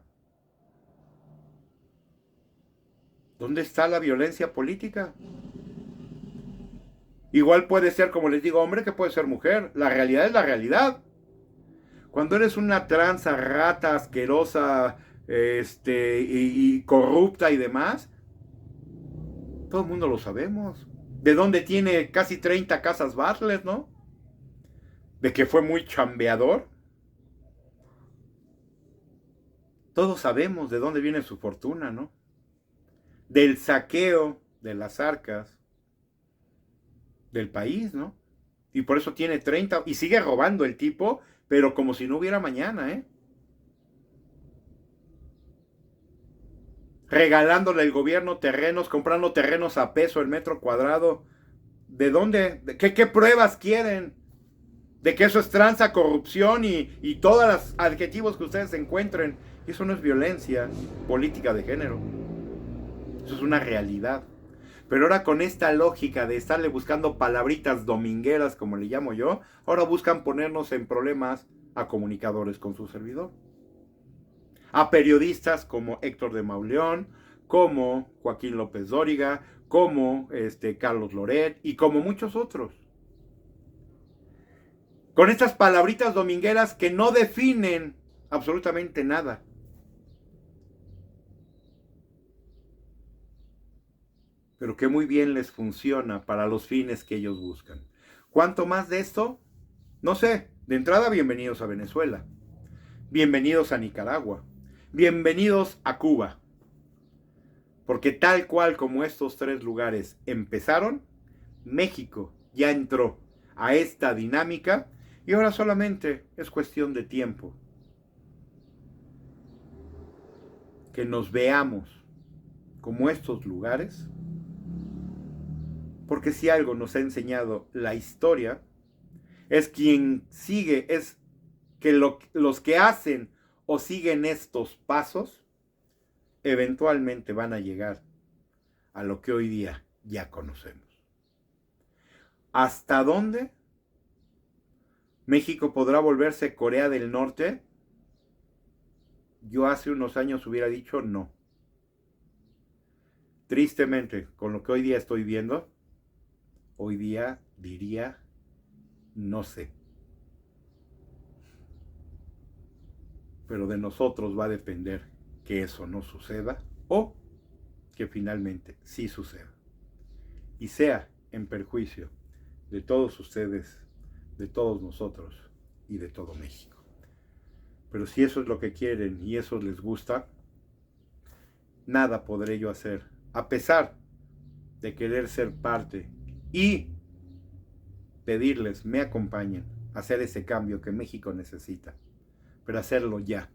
¿Dónde está la violencia política? Igual puede ser, como les digo, hombre, que puede ser mujer. La realidad es la realidad. Cuando eres una tranza, rata, asquerosa, y corrupta y demás, todo el mundo lo sabemos. De dónde tiene casi 30 casas Bartlett, ¿no? De que fue muy chambeador. Todos sabemos de dónde viene su fortuna, ¿no? Del saqueo de las arcas del país, ¿no? Y por eso tiene 30, y sigue robando el tipo, pero como si no hubiera mañana, ¿eh? Regalándole al gobierno terrenos, comprando terrenos a peso el metro cuadrado. ¿De dónde? ¿Qué pruebas quieren? De que eso es tranza, corrupción y todos los adjetivos que ustedes encuentren. Eso no es violencia política de género. Eso es una realidad. Pero ahora con esta lógica de estarle buscando palabritas domingueras, como le llamo yo, ahora buscan ponernos en problemas a comunicadores con su servidor. A periodistas como Héctor de Mauleón, como Joaquín López Dóriga, como Carlos Loret y como muchos otros. Con estas palabritas domingueras que no definen absolutamente nada. Pero que muy bien les funciona para los fines que ellos buscan. ¿Cuánto más de esto? No sé. De entrada, bienvenidos a Venezuela. Bienvenidos a Nicaragua. Bienvenidos a Cuba. Porque tal cual como estos tres lugares empezaron, México ya entró a esta dinámica y ahora solamente es cuestión de tiempo que nos veamos como estos lugares. Porque si algo nos ha enseñado la historia, es quien sigue, es que los que hacen o siguen estos pasos, eventualmente van a llegar a lo que hoy día ya conocemos. ¿Hasta dónde México podrá volverse Corea del Norte? Yo hace unos años hubiera dicho no. Tristemente, con lo que hoy día estoy viendo, hoy día diría no sé. Pero de nosotros va a depender que eso no suceda o que finalmente sí suceda. Y sea en perjuicio de todos ustedes, de todos nosotros y de todo México. Pero si eso es lo que quieren y eso les gusta, nada podré yo hacer, a pesar de querer ser parte y pedirles me acompañen a hacer ese cambio que México necesita, pero hacerlo ya.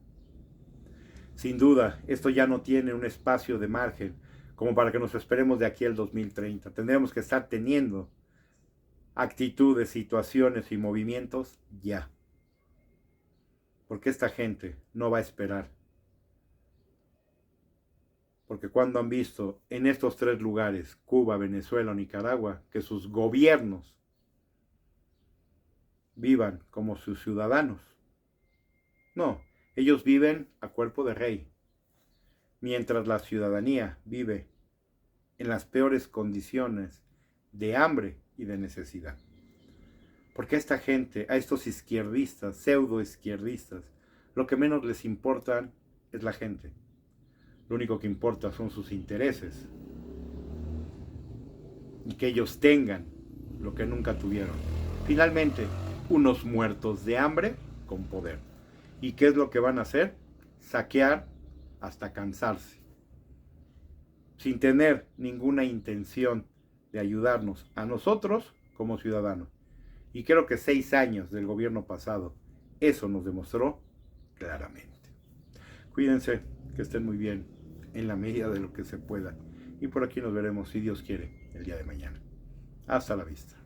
Sin duda, esto ya no tiene un espacio de margen como para que nos esperemos de aquí al 2030. Tendremos que estar teniendo actitudes, situaciones y movimientos ya. Porque esta gente no va a esperar. Porque cuando han visto en estos tres lugares, Cuba, Venezuela o Nicaragua, que sus gobiernos vivan como sus ciudadanos. No, ellos viven a cuerpo de rey, mientras la ciudadanía vive en las peores condiciones de hambre y de necesidad. Porque a esta gente, a estos izquierdistas, pseudo izquierdistas, lo que menos les importa es la gente. Lo único que importa son sus intereses. Y que ellos tengan lo que nunca tuvieron. Finalmente, unos muertos de hambre con poder. ¿Y qué es lo que van a hacer? Saquear hasta cansarse. Sin tener ninguna intención de ayudarnos a nosotros como ciudadanos. Y creo que 6 años del gobierno pasado, eso nos demostró claramente. Cuídense, que estén muy bien, en la medida de lo que se pueda. Y por aquí nos veremos, si Dios quiere, el día de mañana. Hasta la vista.